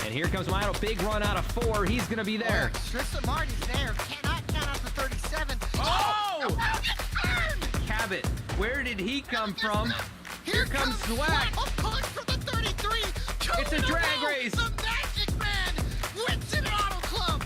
And here comes Milo, big run out of 4. He's going to be there. Tristan Martin's there. Cannot count out the 37. Oh! Cabot, where did he come from? Here comes Swag. A push for the 33. It's a drag race. The Magic Man wins it at Auto Club.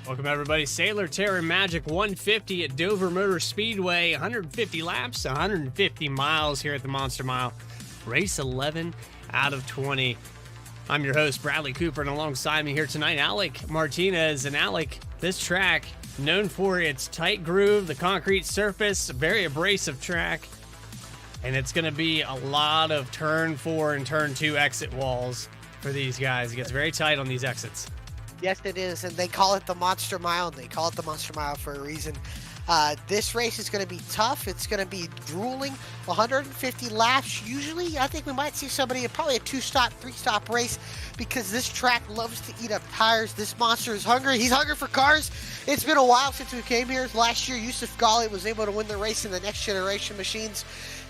Welcome everybody. Sailor Terror Magic 150 at Dover Motor Speedway. 150 laps, 150 miles here at the Monster Mile. Race 11 out of 20. I'm your host, Bradley Cooper, and alongside me here tonight, Alec Martinez. And Alec, this track, known for its tight groove, the concrete surface, very abrasive track, and it's going to be a lot of turn 4 and turn 2 exit walls for these guys. It gets very tight on these exits. Yes, it is, and they call it the Monster Mile, and they call it the Monster Mile for a reason. This race is going to be tough. It's going to be grueling. 150 laps. Usually, I think we might see somebody, probably a 2-stop, 3-stop race, because this track loves to eat up tires. This monster is hungry. He's hungry for cars. It's been a while since we came here. Last year, Yusuf Ghali was able to win the race in the next generation machines.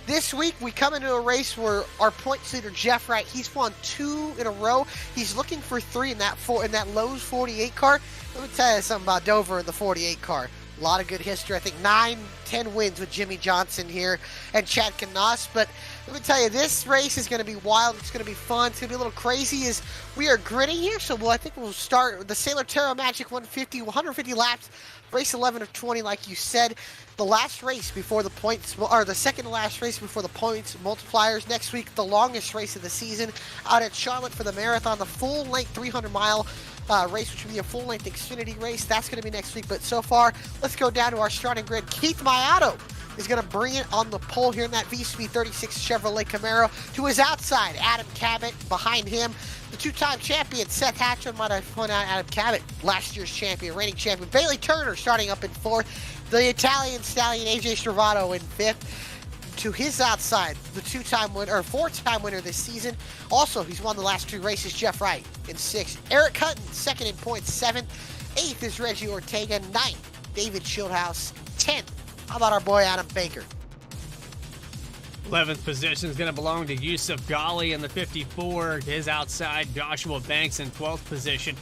This week, we come into a race where our points leader, Jeff Wright, he's won 2 in a row. He's looking for 3 in that Lowe's 48 car. Let me tell you something about Dover and the 48 car. A lot of good history. I think 9-10 wins with Jimmy Johnson here and Chad Knaus. But let me tell you, this race is going to be wild. It's going to be fun. It's going to be a little crazy as we are gritting here. So I think we'll start with the Sailor Terra Magic 150 laps. Race 11 of 20, like you said. The last race before the points, or the second to last race before the points multipliers. Next week, the longest race of the season out at Charlotte for the marathon, the full-length 300-mile race, which will be a full-length Xfinity race. That's going to be next week. But so far, let's go down to our starting grid. Keith Maiato is going to bring it on the pole here in that VSPEED 36 Chevrolet Camaro. To his outside, Adam Cabot. Behind him, the two-time champion, Seth Hatchell. Might I point out, Adam Cabot, last year's champion, reigning champion. Bailey Turner starting up in fourth. The Italian stallion, AJ Stravato, in fifth. To his outside, the two-time winner, or four-time winner this season. Also, he's won the last two races, Jeff Wright in sixth. Eric Hutton, second in points, seventh. Eighth is Reggie Ortega. Ninth, David Schildhouse. 10th, how about our boy Adam Baker? 11th position is going to belong to Yusuf Ghali in the 54. To his outside, Joshua Banks in 12th position.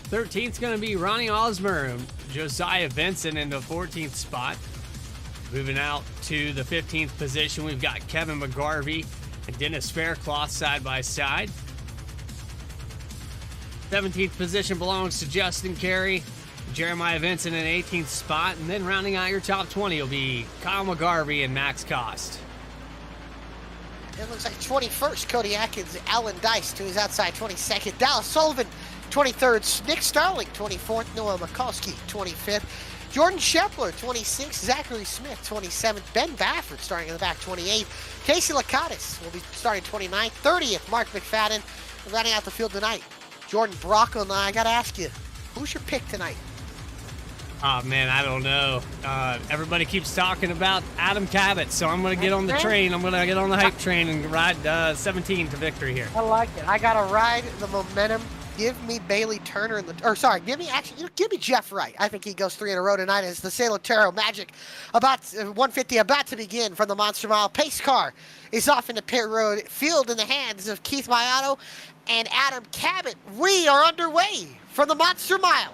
13th is going to be Ronnie Osmer. Josiah Vincent in the 14th spot. Moving out to the 15th position, we've got Kevin McGarvey and Dennis Faircloth side by side. 17th position belongs to Justin Carey, Jeremiah Vincent in 18th spot. And then rounding out your top 20 will be Kyle McGarvey and Max Cost. It looks like 21st, Cody Atkins, Alan Dice to his outside, 22nd. Dallas Sullivan, 23rd. Nick Starling, 24th. Noah Mikulski, 25th. Jordan Shepler, 26th. Zachary Smith, 27th. Ben Baffert starting in the back, 28th. Casey Lakatis will be starting 29th. 30th, Mark McFadden. Rounding out the field tonight, Jordan Brocco. And I got to ask you, who's your pick tonight? Oh, man, I don't know. Everybody keeps talking about Adam Cabot, so I'm going to get on the train. I'm going to get on the hype train and ride 17 to victory here. I like it. I got to ride the momentum. Give me Bailey Turner give me Jeff Wright. I think he goes 3 in a row tonight as the Sailor Terra Magic 150 about to begin from the Monster Mile. Pace car is off into pit road. Field in the hands of Keith Maiato and Adam Cabot. We are underway from the Monster Mile.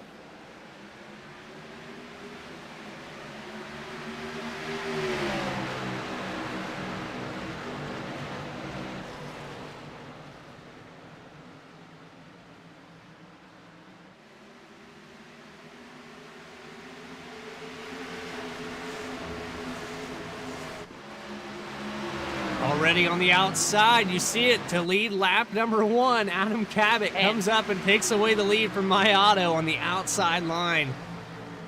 Already on the outside, you see it to lead lap number 1. Adam Cabot comes up and takes away the lead from Maiato on the outside line.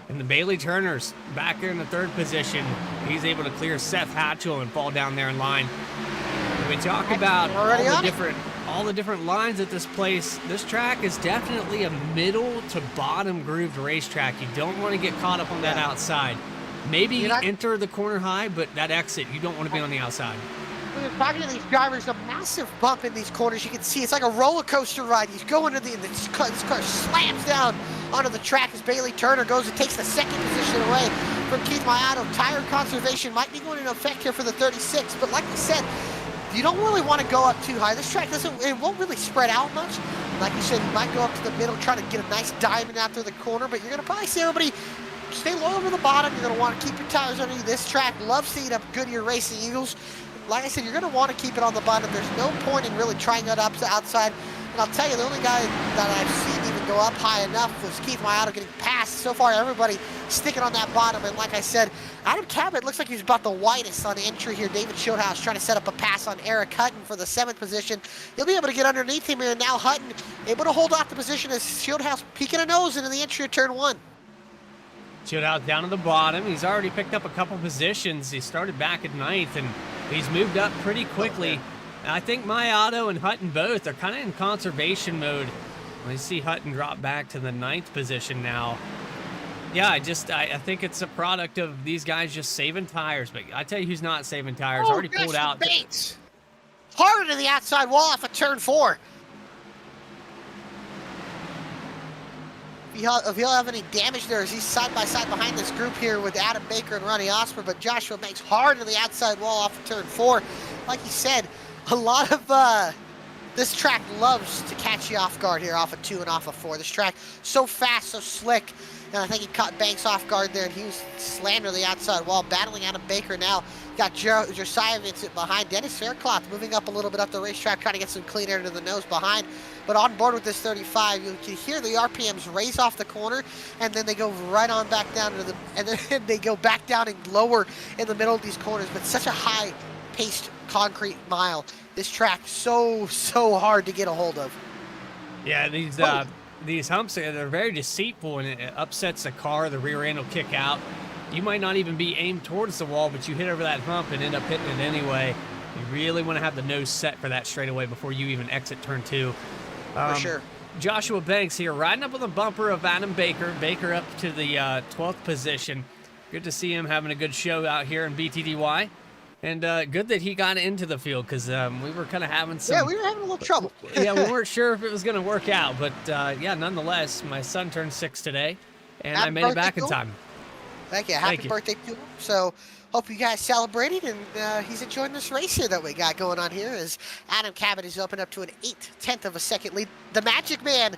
And the Bailey Turner's back there in the 3rd position. He's able to clear Seth Hatchell and fall down there in line. When we talk about all the different lines at this place, this track is definitely a middle to bottom grooved racetrack. You don't want to get caught up on that outside. Maybe enter the corner high, but that exit, you don't want to be on the outside. When you're talking to these drivers, a massive bump in these corners. You can see it's like a roller coaster ride. He's going to this car slams down onto the track as Bailey Turner goes and takes the 2nd position away from Keith Maiato. Tire conservation might be going into effect here for the 36, but like we said, you don't really want to go up too high. This track won't really spread out much. Like you said, you might go up to the middle, try to get a nice diamond out through the corner, but you're going to probably see everybody stay low over the bottom. You're going to want to keep your tires underneath. This track loves seeing up Goodyear Racing Eagles. Like I said, you're going to want to keep it on the bottom. There's no point in really trying it up to outside. And I'll tell you, the only guy that I've seen even go up high enough was Keith Maiato getting passed. So far, everybody sticking on that bottom. And like I said, Adam Cabot looks like he's about the widest on entry here. David Schildhouse trying to set up a pass on Eric Hutton for the 7th position. He'll be able to get underneath him here. And now Hutton able to hold off the position as Schildhouse peeking a nose into the entry of turn 1. Schildhouse down to the bottom. He's already picked up a couple positions. He started back at 9th, and he's moved up pretty quickly. I think Maiato and Hutton both are kind of in conservation mode. I see Hutton drop back to the 9th position now. Yeah, I think it's a product of these guys just saving tires. But I tell you who's not saving tires. Already pulled out. Bates. Hard to the outside wall off of turn 4. If he'll have any damage there, as he's side by side behind this group here with Adam Baker and Ronnie Osmer, but Joshua Banks hard to the outside wall off of turn 4. Like he said, a lot of This track loves to catch you off guard here off of 2 and off of 4. This track so fast, so slick. And I think he caught Banks off guard there, and he was slammed to the outside wall, battling Adam Baker now. Got Josiah Vincent behind. Dennis Faircloth moving up a little bit up the racetrack, trying to get some clean air to the nose behind. But on board with this 35, you can hear the RPMs raise off the corner, and then they go right on back down to the, and then they go back down and lower in the middle of these corners. But such a high-paced concrete mile. This track so hard to get a hold of. Yeah, these humps, they're very deceitful, and it upsets the car. The rear end will kick out. You might not even be aimed towards the wall, but you hit over that hump and end up hitting it anyway. You really want to have the nose set for that straightaway before you even exit turn 2. For sure. Joshua Banks here, riding up on the bumper of Adam Baker. Baker up to the 12th position. Good to see him having a good show out here in BTDY. And good that he got into the field, because we were kind of having some... Yeah, we were having a little trouble. Yeah, we weren't sure if it was going to work out. But, yeah, nonetheless, my son turned 6 today, and I made it back in time. Thank you. Happy birthday to him. So, hope you guys celebrated, and he's enjoying this race here that we got going on here as Adam Cabot is opened up to an 8/10 of a second lead. The Magic Man,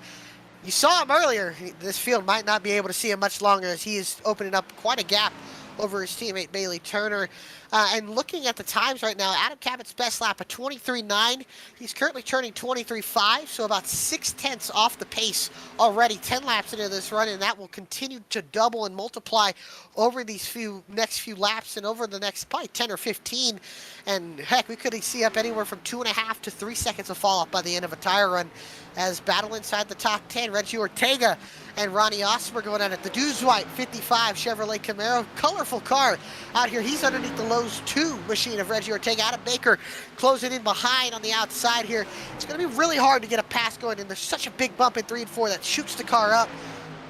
you saw him earlier. This field might not be able to see him much longer as he is opening up quite a gap over his teammate Bailey Turner. And looking at the times right now, Adam Cabot's best lap of 23.9. He's currently turning 23.5, so about 6/10 off the pace already. 10 laps into this run, and that will continue to double and multiply over these next few laps and over the next probably 10 or 15. And heck, we could see up anywhere from 2.5 to 3 seconds of fall off by the end of a tire run. As battle inside the top 10, Reggie Ortega and Ronnie Osmer going at it. The Dews White 55 Chevrolet Camaro, colorful car out here. He's underneath the Lowe's 2 machine of Reggie Ortega. Adam Baker closing in behind on the outside here. It's going to be really hard to get a pass going, and there's such a big bump in 3 and 4 that shoots the car up.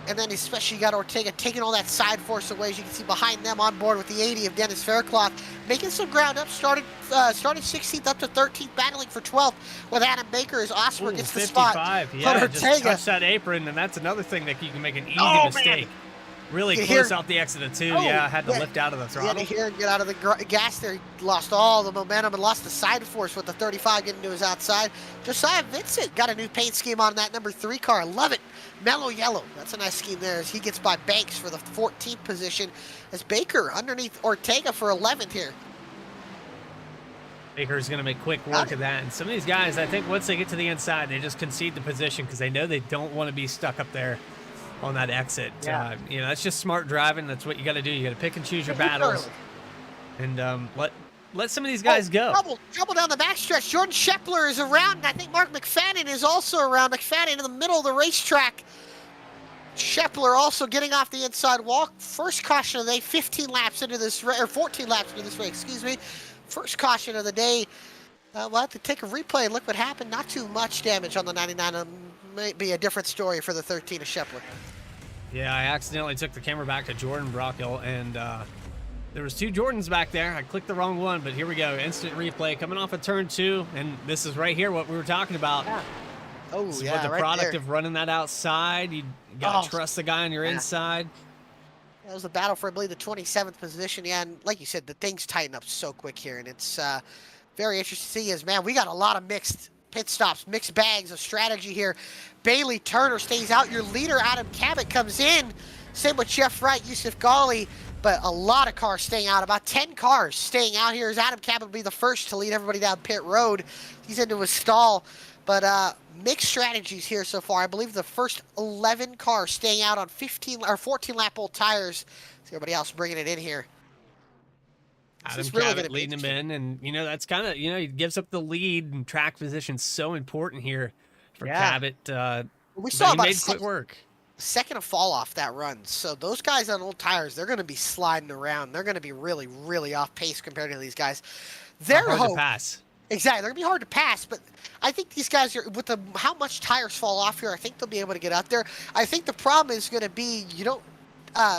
And then especially you got Ortega taking all that side force away. As you can see behind them on board with the 80 of Dennis Faircloth, making some ground up, started 16th up to 13th, battling for 12th with Adam Baker as Osmer gets the 55. spot. Yeah, just touch that apron, and that's another thing that you can make an easy mistake. Man. Really close off the exit of 2. Yeah, I had to lift out of the throttle. He had to hear and get out of the gas there. He lost all the momentum and lost the side force with the 35 getting to his outside. Josiah Vincent got a new paint scheme on that number 3 car. Love it. Mellow yellow. That's a nice scheme there as he gets by Banks for the 14th position as Baker underneath Ortega for 11th here. Baker's going to make quick work of that. And some of these guys, I think once they get to the inside, they just concede the position because they know they don't want to be stuck up there on that exit. Yeah. You know, that's just smart driving. That's what you got to do. You got to pick and choose your battles. And let some of these guys go. Trouble down the backstretch. Jordan Shepler is around, and I think Mark McFadden is also around. McFadden in the middle of the racetrack. Shepler also getting off the inside wall. First caution of the day, 15 laps into this, or 14 laps into this race, excuse me. First caution of the day. We'll have to take a replay and look what happened. Not too much damage on the 99. Might be a different story for the 13 of Shepler. Yeah, I accidentally took the camera back to Jordan Brockel, and there was 2 Jordans back there. I clicked the wrong one, but here we go. Instant replay coming off of turn 2, and this is right here what we were talking about. Yeah. Oh, this is yeah, what the right product there. of running that outside. You got to trust the guy on your inside. That was a battle for, I believe, the 27th position. Yeah, and like you said, the things tighten up so quick here, and it's very interesting to see as, man, we got a lot of mixed pit stops, mixed bags of strategy here. Bailey Turner stays out. Your leader, Adam Cabot, comes in. Same with Jeff Wright, Yusuf Ghali, but a lot of cars staying out. About 10 cars staying out here as Adam Cabot will be the first to lead everybody down pit road. He's into his stall, but mixed strategies here so far. I believe the first 11 cars staying out on 15 or 14 lap old tires. See everybody else bringing it in here. Adam Cabot leading him in, and you know that's kind of, you know, he gives up the lead, and track position so important here for Cabot. We saw about made quick work. Second of fall off that run. So those guys on old tires, they're going to be sliding around. They're going to be really, really off pace compared to these guys. They're hard to pass. Exactly, they're gonna be hard to pass, but I think these guys are with how much tires fall off here. I think they'll be able to get out there. I think the problem is going to be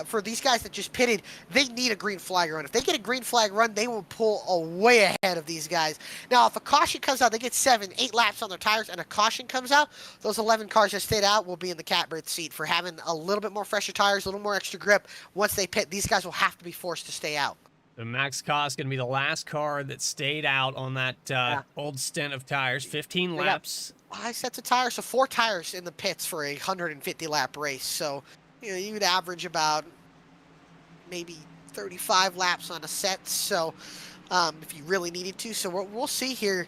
for these guys that just pitted, they need a green flag run. If they get a green flag run, they will pull way ahead of these guys. Now, if a caution comes out, they get 7, 8 laps on their tires, and a caution comes out, those 11 cars that stayed out will be in the catbird seat for having a little bit more fresher tires, a little more extra grip. Once they pit, these guys will have to be forced to stay out. The Max Cost going to be the last car that stayed out on that old stint of tires. 15 laps. 5 sets of tires, so 4 tires in the pits for a 150 lap race. So, you know, you would average about maybe 35 laps on a set. So, if you really needed to. So we'll see here,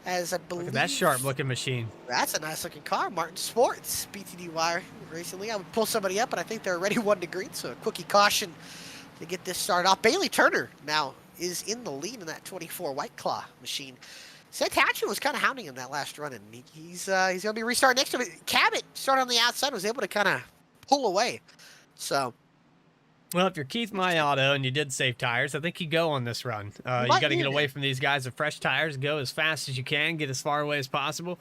as I believe. Look at that sharp looking machine. That's a nice looking car. Martin Sports, BTDY Racing League. I would pull somebody up, but I think they're already 1 to green. So a quickie caution to get this started off. Bailey Turner now is in the lead in that 24 White Claw machine. Seth Hatcher was kind of hounding him that last run, and he's going to be restarting next to him. Cabot started on the outside, was able to kind of pull away. So, well, if you're Keith Mayotto and you did save tires, I think you go on this run. You got to get away from these guys with fresh tires, go as fast as you can, get as far away as possible.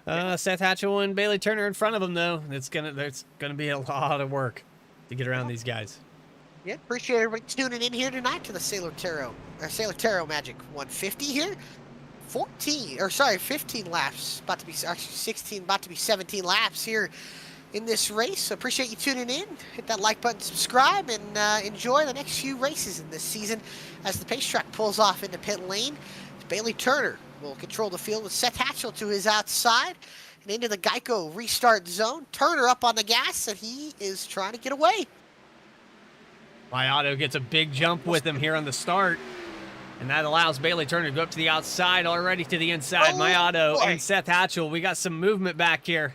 Seth Hatchell and Bailey Turner in front of them, though. There's gonna be a lot of work to get around these guys. Yeah, appreciate everybody tuning in here tonight to the Sailor Tarot Magic 150 here. 15 laps, about to be actually 16, about to be 17 laps here in this race. So appreciate you tuning in. Hit that like button, subscribe, and enjoy the next few races in this season as the pace track pulls off into pit lane. Bailey Turner will control the field with Seth Hatchell to his outside and into the Geico restart zone. Turner up on the gas, and he is trying to get away. Mayotto gets a big jump with him here on the start, and that allows Bailey Turner to go up to the outside, already to the inside. Mayotto and Seth Hatchell, we got some movement back here.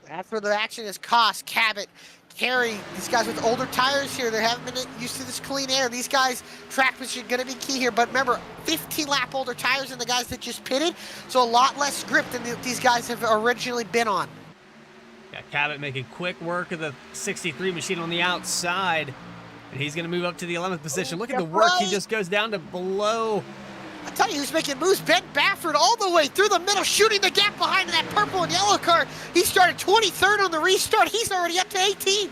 That's where the action is. Cost, Cabot, Carey, these guys with older tires here, they haven't been used to this clean air. These guys, track position going to be key here, but remember, 15-lap older tires than the guys that just pitted, so a lot less grip than these guys have originally been on. Yeah, Cabot making quick work of the 63 machine on the outside. And he's going to move up to the 11th position. Look at the work. He just goes down to below. I tell you who's making moves. Ben Baffert all the way through the middle, shooting the gap behind that purple and yellow car. He started 23rd on the restart. He's already up to 18th.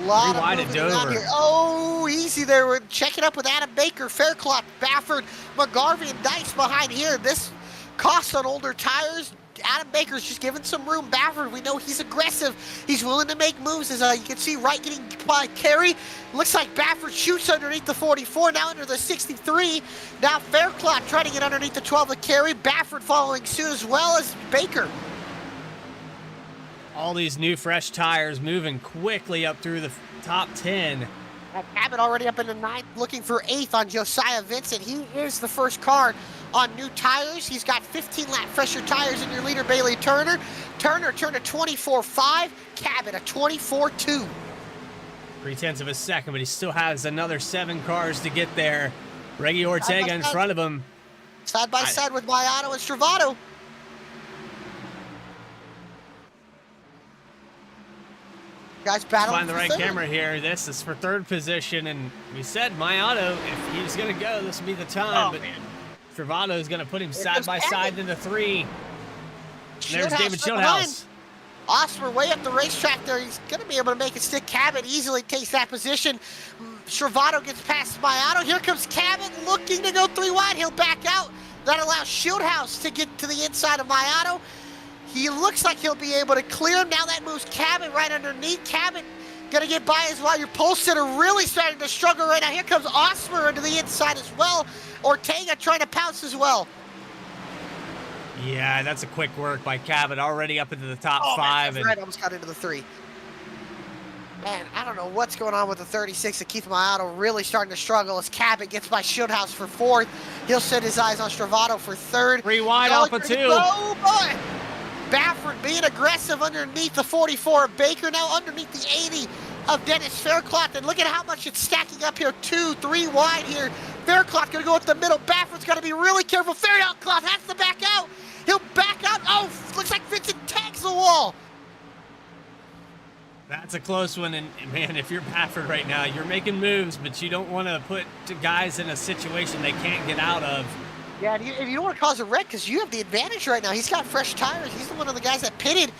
A lot of moving around here. Oh, easy there. We're checking up with Adam Baker, Faircloth, Baffert, McGarvey, and Dice behind here. This costs on older tires. Adam Baker's just giving some room. Baffert, we know he's aggressive. He's willing to make moves, as you can see right getting by Carey. Looks like Baffert shoots underneath the 44, now under the 63. Now Faircloth trying to get underneath the 12 of Carey. Baffert following suit, as well as Baker. All these new fresh tires moving quickly up through the top 10. Cabot already up in the 9th, looking for 8th on Josiah Vincent. He is the first car on new tires. He's got 15-lap fresher tires in your leader, Bailey Turner. Turner turned a 24.5, Cabot a 24.2. 0.3 of a second, but he still has another 7 cars to get there. Reggie Ortega in front of him. Side by side with Mayotto and Stravato. Guys battling. Find the right camera here. This is for 3rd position, and we said Mayotto, if he was going to go, this would be the time. But Stravato is going to put him side by side into 3. There's David Schildhouse. Osmer way up the racetrack there. He's going to be able to make it stick. Cabot easily takes that position. Stravato gets past Mayotto. Here comes Cabot looking to go 3 wide. He'll back out. That allows Schildhouse to get to the inside of Mayotto. He looks like he'll be able to clear him. Now that moves Cabot right underneath. Cabot going to get by as well. Your pole sitter really starting to struggle right now. Here comes Osmer into the inside as well. Ortega trying to pounce as well. Yeah, that's a quick work by Cabot, already up into the top 5. Man, right, almost got into the 3. Man, I don't know what's going on with the 36 of Keith Mayotto, really starting to struggle as Cabot gets by Schildhouse for 4th. He'll set his eyes on Stravato for 3rd. 3 wide off of 2. Oh, boy. Baffert being aggressive underneath the 44 of Baker, now underneath the 80 of Dennis Faircloth. And look at how much it's stacking up here. 2, 3 wide here. Faircloth going to go with the middle. Baffert's got to be really careful. Faircloth has to back out. He'll back out. Oh, looks like Vincent tags the wall. That's a close one, and man, if you're Baffert right now, you're making moves, but you don't want to put guys in a situation they can't get out of. Yeah, and you don't want to cause a wreck because you have the advantage right now. He's got fresh tires. He's the one of the guys that pitted.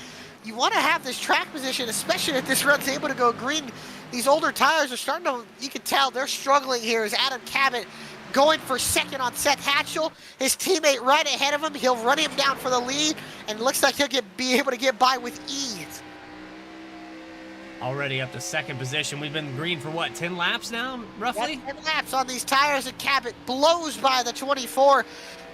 You want to have this track position, especially if this run's able to go green. These older tires are starting to, you can tell they're struggling here as Adam Cabot going for 2nd on Seth Hatchell. His teammate right ahead of him. He'll run him down for the lead, and it looks like he'll be able to get by with ease. already up to second position. We've been green for what, 10 laps now, roughly? 10 laps on these tires, and Cabot blows by the 24.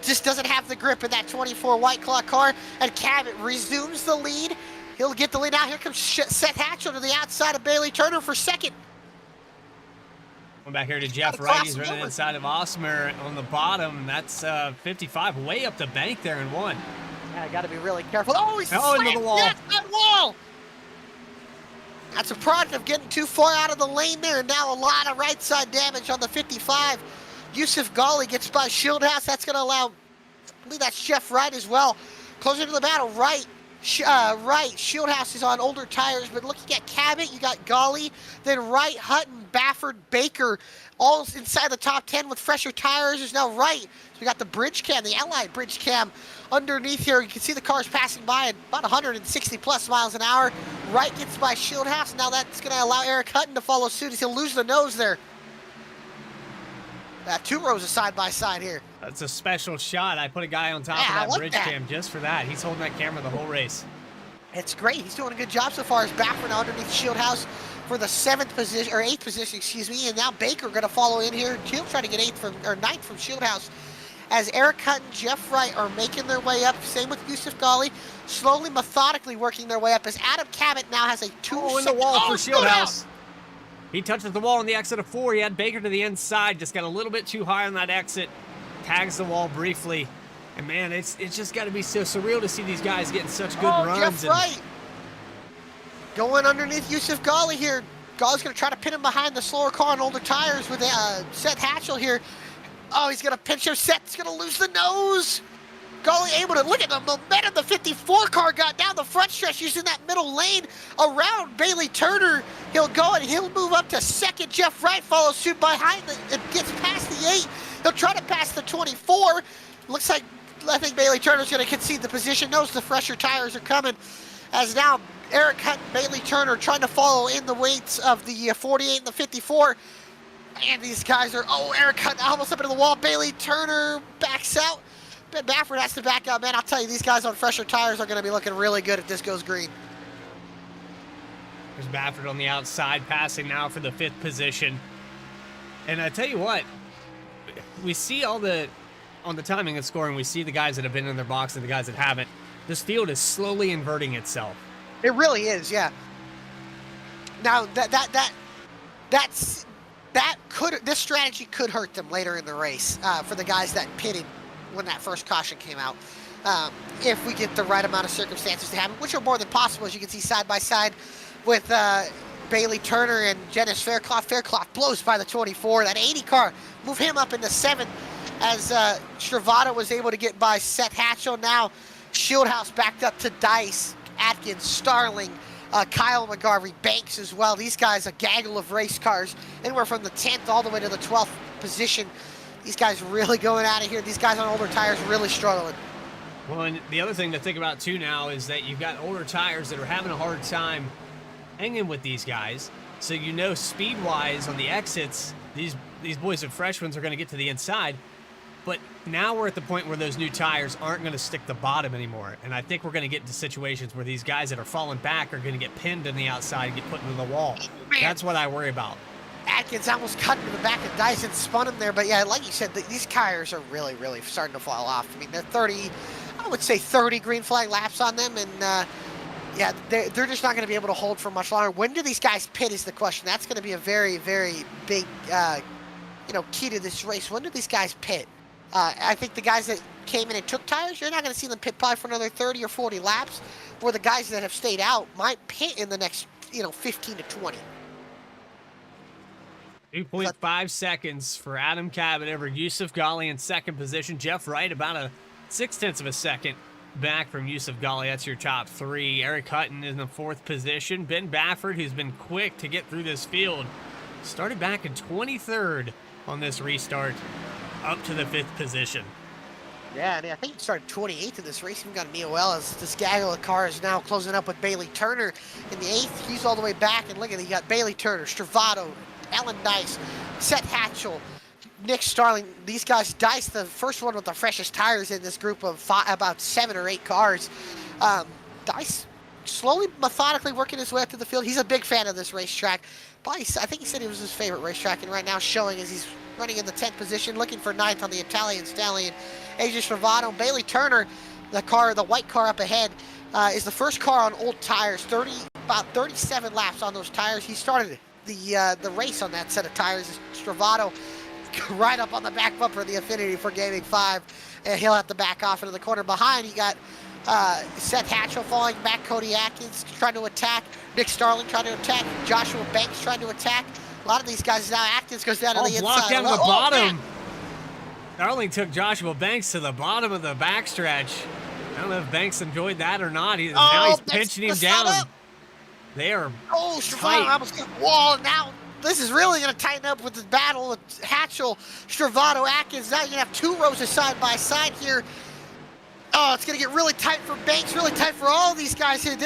Just doesn't have the grip in that 24 White Claw car, and Cabot resumes the lead. He'll get the lead now. Here comes Seth Hatchell to the outside of Bailey Turner for second. Going back here to Jeff Wright. He's running inside of Osmer on the bottom. That's 55, way up the bank there in one. Yeah, got to be really careful. Oh, he's into the wall. Yes, that wall. That's a product of getting too far out of the lane there, and now a lot of right side damage on the 55. Yusuf Ghali gets by Shieldhouse. That's going to allow, I believe that's Jeff Wright as well. Closer to the battle, Wright. Shieldhouse is on older tires, but looking at Cabot, you got Ghali, then Wright, Hutton, Baffert, Baker, all inside the top 10 with fresher tires. Is now Wright. So we got the bridge cam, the Allied bridge cam underneath here. You can see the cars passing by at about 160 plus miles an hour. Wright gets by Shieldhouse. Now that's going to allow Eric Hutton to follow suit as he'll lose the nose there. 2 rows of side-by-side here. That's a special shot. I put a guy on top of that bridge cam just for that. He's holding that camera the whole race. It's great. He's doing a good job so far as Baffert now underneath Shieldhouse for the 7th position, or 8th position, excuse me. And now Baker going to follow in here. He'll try to get 9th from Shieldhouse. As Eric Hutton, Jeff Wright are making their way up. Same with Yusuf Ghali. Slowly, methodically working their way up as Adam Cabot now has a 2 in the wall for Shieldhouse. He touches the wall on the exit of 4. He had Baker to the inside, just got a little bit too high on that exit. Tags the wall briefly. And man, it's just got to be so surreal to see these guys getting such good runs. Jeff Wright going underneath Yusuf Ghali here. Ghali's going to try to pin him behind the slower car on older tires with Seth Hatchell here. Oh, he's going to pinch him. Seth's going to lose the nose. Ghali able to look at the momentum the 54 car got down the front stretch using that middle lane around Bailey Turner. He'll go and he'll move up to second. Jeff Wright follows suit behind it gets past the 8. He'll try to pass the 24. Looks like I think Bailey Turner's going to concede the position. Knows the fresher tires are coming. As now Eric Hunt and Bailey Turner trying to follow in the weights of the 48 and the 54. And these guys are, Eric Hunt almost up into the wall. Bailey Turner backs out. Ben Baffert has to back out. Man, I'll tell you, these guys on fresher tires are going to be looking really good if this goes green. There's Baffert on the outside, passing now for the 5th position. And I tell you what, we see on the timing and scoring, we see the guys that have been in their box and the guys that haven't. This field is slowly inverting itself. It really is, yeah. Now this strategy could hurt them later in the race for the guys that pitted when that first caution came out. If we get the right amount of circumstances to happen, which are more than possible, as you can see side by side with Bailey Turner and Dennis Fairclough. Fairclough blows by the 24. That 80 car, move him up into 7th as Stravada was able to get by Seth Hatchell. Now Shieldhouse backed up to Dice, Atkins, Starling, Kyle McGarvey, Banks as well. These guys, a gaggle of race cars, anywhere from the 10th all the way to the 12th position. These guys really going out of here. These guys on older tires really struggling. Well, and the other thing to think about too now is that you've got older tires that are having a hard time hanging with these guys. So you know speed-wise on the exits, these boys of fresh ones are going to get to the inside. But now we're at the point where those new tires aren't going to stick the bottom anymore. And I think we're going to get into situations where these guys that are falling back are going to get pinned on the outside and get put into the wall. That's what I worry about. Atkins almost cut into the back of Dyson, spun him there. But yeah, like you said, these tires are really, really starting to fall off. I mean, they're 30, I would say 30 green flag laps on them. And yeah, they're just not going to be able to hold for much longer. When do these guys pit is the question. That's going to be a very, very big, key to this race. When do these guys pit? I think the guys that came in and took tires, you're not going to see them pit probably for another 30 or 40 laps. Where the guys that have stayed out might pit in the next, 15 to 20. 2.5 seconds for Adam Cabot over Yusuf Ghali in 2nd position. Jeff Wright about a 0.6 of a second back from Yusuf Ghali. That's your top 3. Eric Hutton in the 4th position. Ben Baffert, who's been quick to get through this field, started back in 23rd on this restart, up to the 5th position. Yeah, and I think he started 28th in this race. We've got Neil as this gaggle of cars now closing up with Bailey Turner in the 8th. He's all the way back, and look at it, you got Bailey Turner, Stravado, Alan Dice, Seth Hatchell, Nick Starling. These guys, Dice, the first one with the freshest tires in this group of about 7 or 8 cars. Dice slowly, methodically working his way up to the field. He's a big fan of this racetrack. Probably, I think he said it was his favorite racetrack, and right now showing as he's running in the 10th position, looking for 9th on the Italian Stallion. Adrian Stravado, Bailey Turner, the white car up ahead, is the first car on old tires. About 37 laps on those tires. He started the race on that set of tires. Stravado right up on the back bumper of the Infinity for Gaming 5, and he'll have to back off into the corner. Behind, you got Seth Hatchell falling back, Cody Atkins trying to attack, Nick Starling trying to attack, Joshua Banks trying to attack. A lot of these guys now, Atkins goes down to the inside. Blocked down to the bottom. Starling took Joshua Banks to the bottom of the backstretch. I don't know if Banks enjoyed that or not. Now he's pinching him down. They are Stravado almost got wall. Now this is really going to tighten up with the battle with Hatchell, Stravado, Atkins. Now you're going to have 2 rows of side by side here. Oh, it's going to get really tight for Banks, really tight for all these guys here.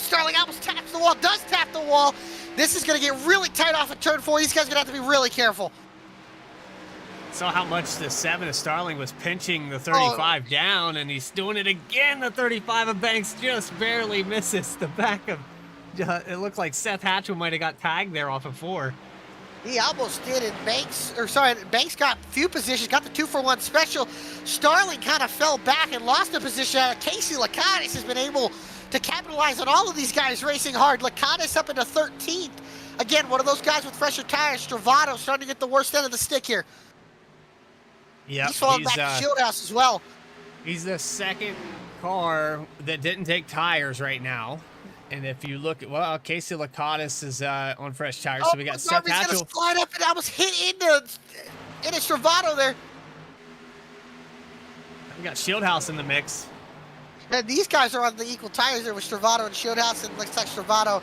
Starling almost taps the wall, does tap the wall. This is going to get really tight off of turn 4. These guys are going to have to be really careful. Saw how much the 7 of Starling was pinching the 35 down, and he's doing it again. The 35 of Banks just barely misses the back of. It looks like Seth Hatchell might have got tagged there off of 4. He almost did, and Banks got a few positions, got the 2-for-1 special. Starling kind of fell back and lost a position. Casey Lakatis has been able to capitalize on all of these guys racing hard. Lakatis up into 13th. Again, one of those guys with fresher tires. Stravado starting to get the worst end of the stick here. Yeah, he's falling back to Shieldhouse as well. He's the second car that didn't take tires right now. And if you look at, Casey Lakatis is on fresh tires, so we got Seth Hatchell. He's gonna slide up and almost hit into Stravado there. We got Shieldhouse in the mix. And these guys are on the equal tires there with Stravado and Shieldhouse, and looks like Stravado,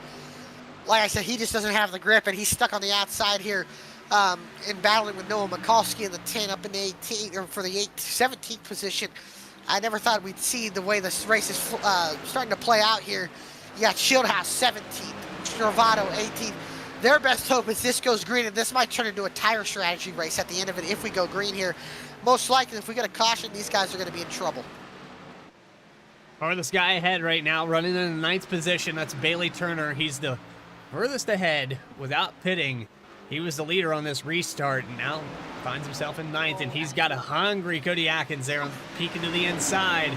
like I said, he just doesn't have the grip, and he's stuck on the outside here in battling with Noah Mikulski in the 10 up in the 18, or for the 17th position. I never thought we'd see the way this race is starting to play out here. You got Shieldhouse 17th, Stravado 18th. Their best hope is this goes green, and this might turn into a tire strategy race at the end of it if we go green here. Most likely, if we get a caution, these guys are going to be in trouble. Farthest guy ahead right now, running in the 9th position. That's Bailey Turner. He's the furthest ahead without pitting. He was the leader on this restart, and now finds himself in 9th, and he's got a hungry Cody Atkins there, peeking to the inside.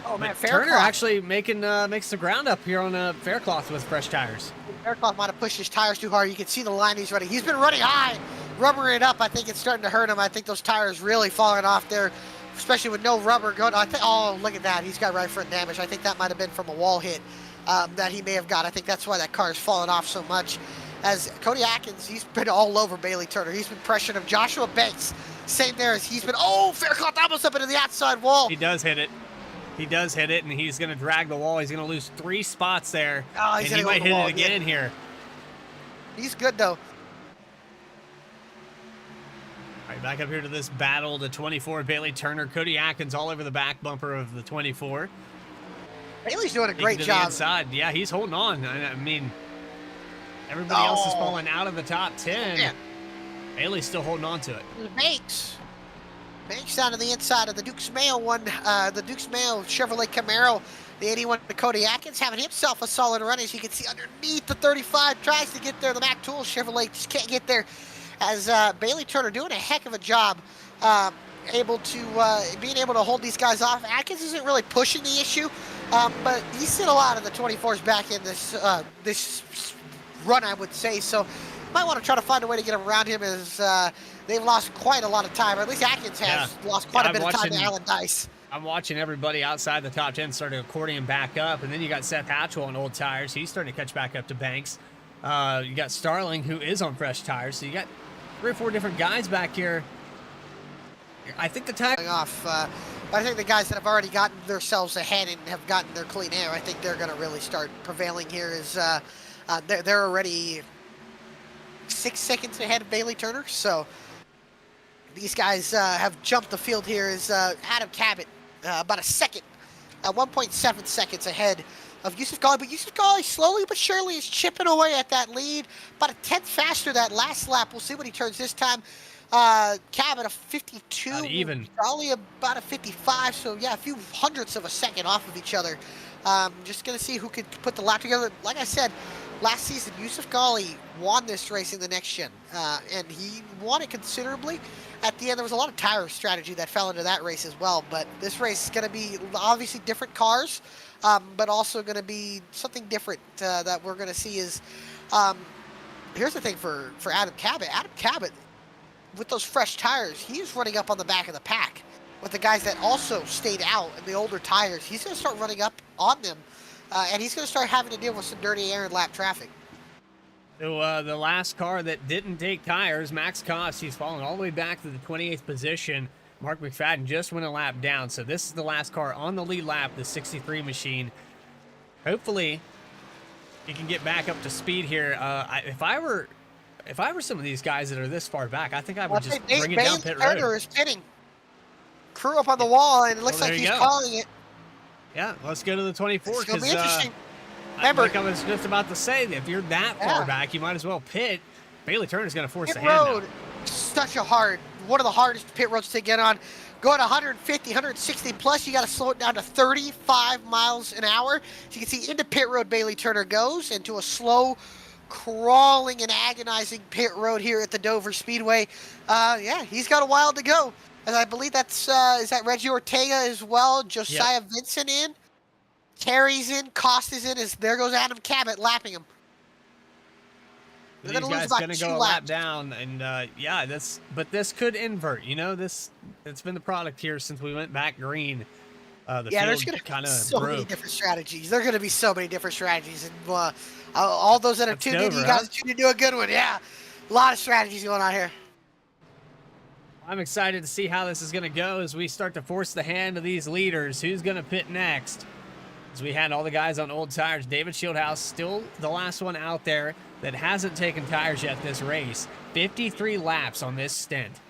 Oh man, Turner actually makes the ground up here on Faircloth with fresh tires. Faircloth might have pushed his tires too hard. You can see the line he's running. He's been running high, rubbering it up. I think it's starting to hurt him. I think those tires really falling off there, especially with no rubber going. Oh, look at that. He's got right front damage. I think that might have been from a wall hit that he may have got. I think that's why that car is falling off so much. As Cody Atkins, he's been all over Bailey Turner. He's been pressuring him. Joshua Banks, same there as he's been. Faircloth almost up into the outside wall. He does hit it. He does hit it, and he's going to drag the wall. He's going to lose 3 spots there. And he might hit it again here. He's good, though. All right, back up here to this battle. The 24, Bailey Turner. Cody Atkins all over the back bumper of the 24. Bailey's doing a great job. Inside. Yeah, he's holding on. I mean, everybody else is falling out of the top 10. Yeah. Bailey's still holding on to it. Banks down to the inside of the Dukes Mayo the Dukes Mayo Chevrolet Camaro. The 81 Cody Atkins having himself a solid run, as you can see underneath the 35. Tries to get there. The Mac Tool Chevrolet just can't get there. As Bailey Turner doing a heck of a job being able to hold these guys off. Atkins isn't really pushing the issue, but he's seen a lot of the 24s back in this run, I would say. So might want to try to find a way to get around him, as they've lost quite a lot of time, or at least Atkins has lost quite a bit of time to Alan Dice. I'm watching everybody outside the top 10 starting to accordion back up, and then you got Seth Hatchell on old tires. He's starting to catch back up to Banks. You got Starling, who is on fresh tires. So you got 3 or 4 different guys back here. I think the tire off. I think the guys that have already gotten themselves ahead and have gotten their clean air, I think they're going to really start prevailing here. Is they're already 6 seconds ahead of Bailey Turner. So these guys have jumped the field here. Is Adam Cabot about a second, 1.7 seconds ahead of Yusuf Ghali, but Yusuf Ghali slowly but surely is chipping away at that lead. About a 10th faster that last lap. We'll see what he turns this time. Cabot a 52, even. Ghali about a 55. So yeah, a few hundredths of a second off of each other. Just going to see who could put the lap together. Like I said, last season, Yusuf Ghali won this race in the next gen, and he won it considerably. At the end, there was a lot of tire strategy that fell into that race as well, but this race is going to be obviously different cars, but also going to be something different that we're going to see is, here's the thing for Adam Cabot. Adam Cabot, with those fresh tires, he's running up on the back of the pack. With the guys that also stayed out in the older tires, he's going to start running up on them, and he's going to start having to deal with some dirty air and lap traffic. So the last car that didn't take tires, Max Koss, he's fallen all the way back to the 28th position. Mark McFadden just went a lap down, so this is the last car on the lead lap, the 63 machine. Hopefully, he can get back up to speed here. If I were some of these guys that are this far back, I think I would just bring it down pit road. Is pitting. Crew up on the wall, and it looks like he's calling it. Yeah, let's go to the 24. It's going to be interesting. Remember, like I was just about to say, if you're that far back, you might as well pit. Bailey Turner's going to force the hand road, such a one of the hardest pit roads to get on. Going 150, 160 plus, you got to slow it down to 35 miles an hour. So you can see into pit road Bailey Turner goes, into a slow, crawling and agonizing pit road here at the Dover Speedway. Yeah, he's got a while to go. And I believe that's, is that Reggie Ortega as well? Josiah Vincent in. Terry's in. Costa's in. There goes Adam Cabot lapping him. These guys going to go a lap down. And, yeah, but this could invert. You know, it's been the product here since we went back green. There's going to be so many different strategies. There are going to be so many different strategies. And all those that are tuned in, you guys tuned into a good one. Yeah, a lot of strategies going on here. I'm excited to see how this is going to go as we start to force the hand of these leaders. Who's going to pit next? As we had all the guys on old tires. David Shieldhouse still the last one out there that hasn't taken tires yet this race. 53 laps on this stint.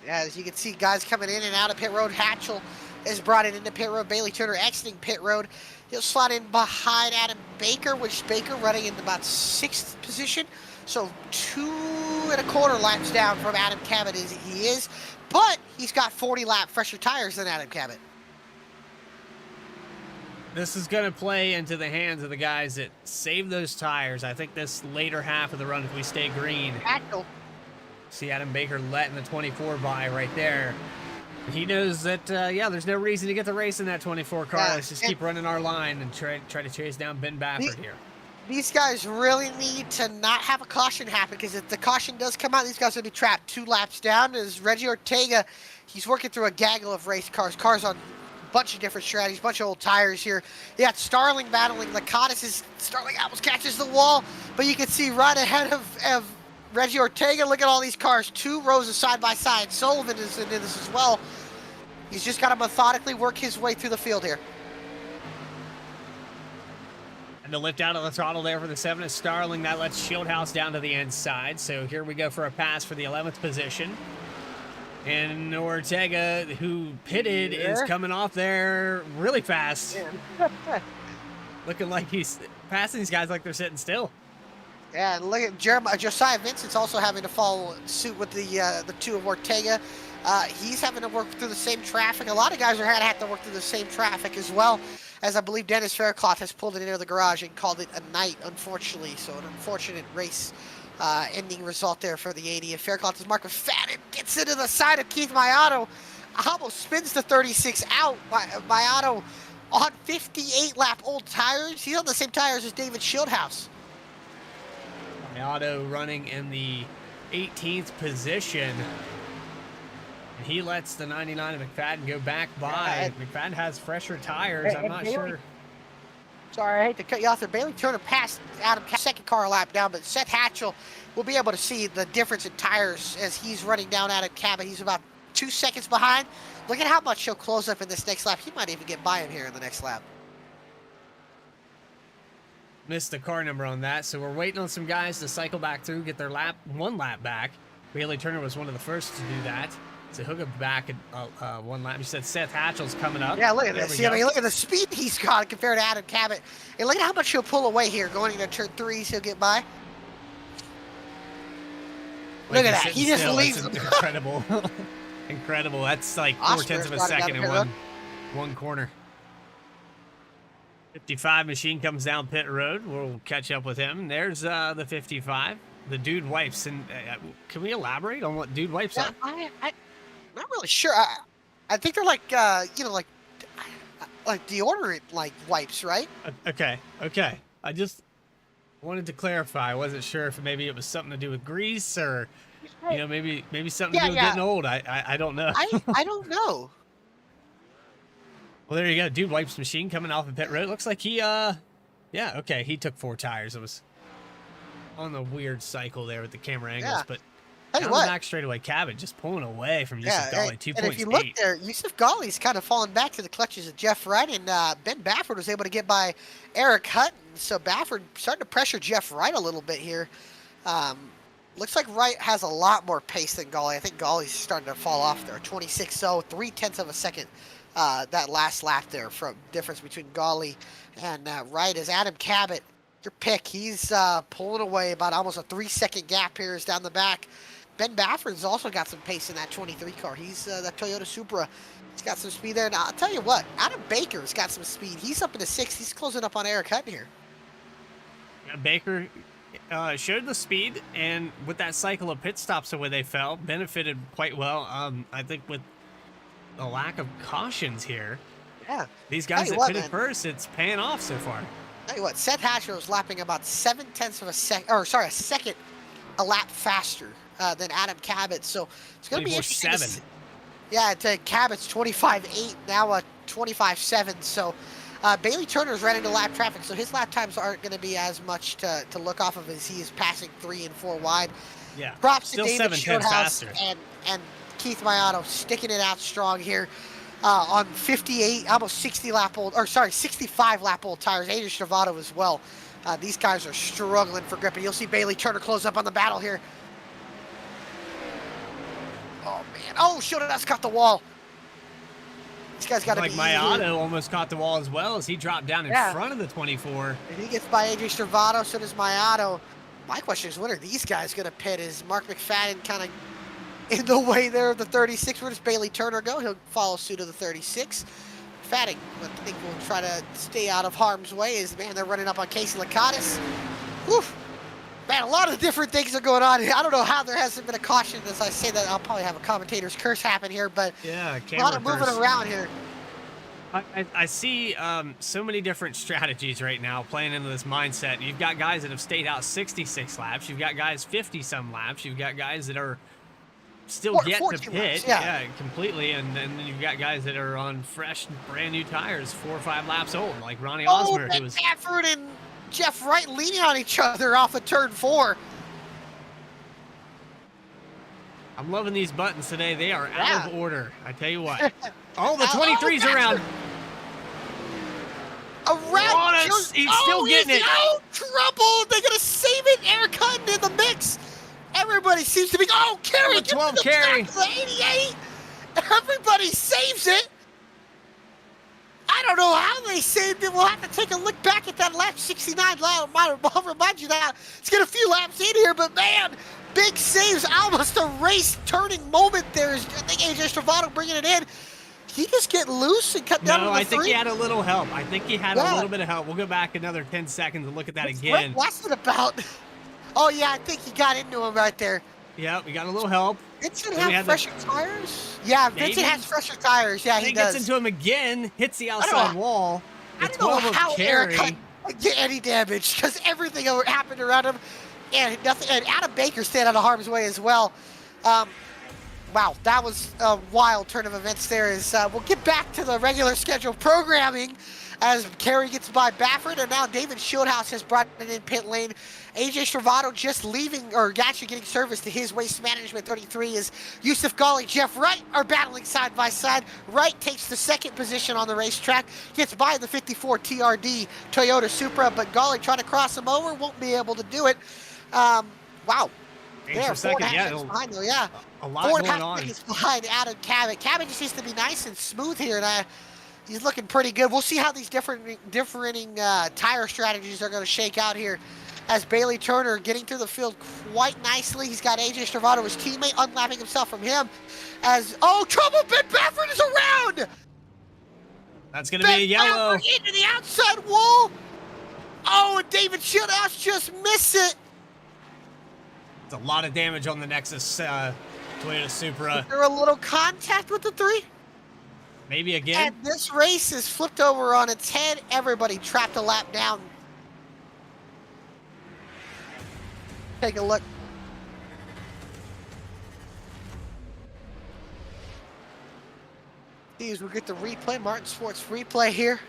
Yeah, as you can see, guys coming in and out of pit road. Hatchell is brought into pit road. Bailey Turner exiting pit road. He'll slot in behind Adam Baker, which Baker running in about 6th position. So 2 1/4 laps down from Adam Cabot as he is, but he's got 40 lap fresher tires than Adam Cabot. This is going to play into the hands of the guys that save those tires. I think this later half of the run, if we stay green. Axel. See Adam Baker letting the 24 by right there. He knows that, yeah, there's no reason to get the race in that 24 car. Let's just keep running our line and try to chase down Ben Baffert here. These guys really need to not have a caution happen, because if the caution does come out, these guys will be trapped 2 laps down. As Reggie Ortega, he's working through a gaggle of race cars on a bunch of different strategies, bunch of old tires here. You got Starling battling Laconis. Starling almost catches the wall, but you can see right ahead of Reggie Ortega. Look at all these cars, 2 rows of side by side. Sullivan is into this as well. He's just got to methodically work his way through the field here. And the lift out of the throttle there for the 7 is Starling. That lets Shieldhouse down to the inside. So here we go for a pass for the 11th position. And Ortega, who pitted, is coming off there really fast. Looking like he's passing these guys like they're sitting still. Yeah, and look at Josiah Vincent's also having to follow suit with the 2 of Ortega. He's having to work through the same traffic. A lot of guys are going to have to work through the same traffic as well, as I believe Dennis Faircloth has pulled it into the garage and called it a night, unfortunately. So an unfortunate race ending result there for the 80. And Faircloth is Mark McFadden, gets into the side of Keith Maiato, almost spins the 36 out. Maiato on 58 lap old tires. He's on the same tires as David Shieldhouse. Maiato running in the 18th position. And he lets the 99 of McFadden go back by. McFadden has fresher tires. I'm not sure. Sorry, I hate to cut you off there. Bailey Turner passed Adam Cabot's 2nd car lap down, but Seth Hatchell will be able to see the difference in tires as he's running down Adam Cabot. He's about 2 seconds behind. Look at how much he'll close up in this next lap. He might even get by him here in the next lap. Missed the car number on that, so we're waiting on some guys to cycle back through, get their 1 lap back. Bailey Turner was one of the first to do that. So he'll go back at 1 lap. You said Seth Hatchell's coming up. Yeah, look at this. I mean, look at the speed he's got compared to Adam Cabot. And look at how much he'll pull away here. Going into turn 3s, he'll get by. Look at that. He just leaves them. Incredible. Incredible. That's like 4/10 of a second in one corner. 55 machine comes down pit road. We'll catch up with him. There's the 55. The dude wipes. And can we elaborate on what dude wipes Yeah, are? I'm not really sure. I think they're like, like deodorant like wipes, right? Okay. I just wanted to clarify. I wasn't sure if maybe it was something to do with grease or, maybe something to do with getting old. I don't know. I don't know. Well, there you go. Dude wipes machine coming off of pit road. Looks like he, okay. He took 4 tires. It was on the weird cycle there with the camera angles, Yeah. but Tell down you the what. back straightaway, Cabot just pulling away from Yusuf Yeah, Ghali, 2.8. and if you look there, Yusuf Ghali's kind of fallen back to the clutches of Jeff Wright, and Ben Baffert was able to get by Eric Hutton. So Baffert starting to pressure Jeff Wright a little bit here. Looks like Wright has a lot more pace than Ghali. I think Ghali's starting to fall off there. 26.0, 0.3 of a second. That last lap there from difference between Ghali and Wright is Adam Cabot. Your pick. He's pulling away about almost a 3-second gap here is down the back. Ben Baffert's also got some pace in that 23 car. He's that Toyota Supra. He's got some speed there. And I'll tell you what, Adam Baker's got some speed. He's up in the 6. He's closing up on Eric Hutton here. Yeah, Baker showed the speed, and with that cycle of pit stops the way they fell, benefited quite well. I think with the lack of cautions here, Yeah. these guys that what, pitted man. first, it's paying off so far. Tell you what, Seth Hatcher was lapping about 0.7 of a second, a second a lap faster than Adam Cabot. So it's going to be interesting. 24.7. Yeah, to Cabot's 25.8, now a 25.7. So Bailey Turner's ran into lap traffic, so his lap times aren't going to be as much to look off of as he is passing 3 and 4 wide. Yeah, Props still to David 7/10 Shorthouse faster. and Keith Mayato sticking it out strong here on 58, almost 65 lap old tires. Adrian Stravado as well. These guys are struggling for grip, and you'll see Bailey Turner close up on the battle here. Oh man! Oh, Shorthouse caught the wall. This guy's got to Like be Mayato almost caught the wall as well as he dropped down in front of the 24. And he gets by Adrian Stravado, so does Mayato. My question is, when are these guys going to pit? Is Mark McFadden kind of in the way there of the 36? Where does Bailey Turner go? He'll follow suit of the 36. McFadden, I think we'll try to stay out of harm's way. Is man, they're running up on Casey Lakatos. Whew. Man, a lot of different things are going on here. I don't know how there hasn't been a caution. As I say that, I'll probably have a commentator's curse happen here, but Yeah, a lot of moving around here. I see so many different strategies right now playing into this mindset. You've got guys that have stayed out 66 laps. You've got guys 50-some laps. You've got guys that are still yet to 14 pit. laps, yeah. Completely. And then you've got guys that are on fresh, brand new tires, 4 or 5 laps old, like Ronnie Osmer, who Ben was... Baffert and Jeff Wright leaning on each other off of turn 4. I'm loving these buttons today. They are Yeah. out of order. I tell you what. Oh, the 23's around. Around. He's still getting it. Oh, trouble. They're going to save it. Eric Hutton in the mix. Everybody seems to be. Oh, Carey. Number 12 Carey. 88. Everybody saves it. I don't know how they saved it. We'll have to take a look back at that lap 69. I'll remind you that. Let's get a few laps in here, but man, big saves. Almost a race turning moment there. I think AJ Stravado bringing it in. He just get loose and cut down to the I think 3? he had a little help. I think he had a little bit of help. We'll go back another 10 seconds and look at that again. What's it about? Oh, yeah, I think he got into him right there. Yeah, we got a little help. Vincent Then we have had fresher tires? Yeah, Vincent Maybe. has fresher tires. Yeah, And he he gets does. into him again, hits the know. outside wall. I The don't know 12 of how Eric Carey. Hutton get any damage because everything happened around him, and nothing. And Adam Baker stayed out of harm's way as well. Wow, that was a wild turn of events there. We'll get back to the regular schedule programming as Carey gets by Baffert, and now David Shieldhouse has brought it in pit lane. AJ Stravado just leaving, or actually getting service to his waste management 33 as Yusuf Ghali, Jeff Wright are battling side by side. Wright takes the 2nd position on the racetrack, gets by the 54 TRD Toyota Supra, but Ghali trying to cross him over, won't be able to do it. Wow. Thanks for There, a second. 4.5 Yeah, seconds behind though, yeah. a lot going 4.5 on. seconds behind Adam Cabot. Cabot just needs to be nice and smooth here, and he's looking pretty good. We'll see how these differing tire strategies are going to shake out here as Bailey Turner getting through the field quite nicely. He's got AJ Stravado, his teammate, unlapping himself from him. Trouble! Ben Baffert is around! That's going to be a yellow. Into the outside wall. Oh, and David Shieldhouse just missed it. It's a lot of damage on the Nexus Toyota Supra. Is there a little contact with the 3? Maybe again. And this race is flipped over on its head. Everybody trapped a lap down. Take a look. These we get the replay, Martin Sports replay here.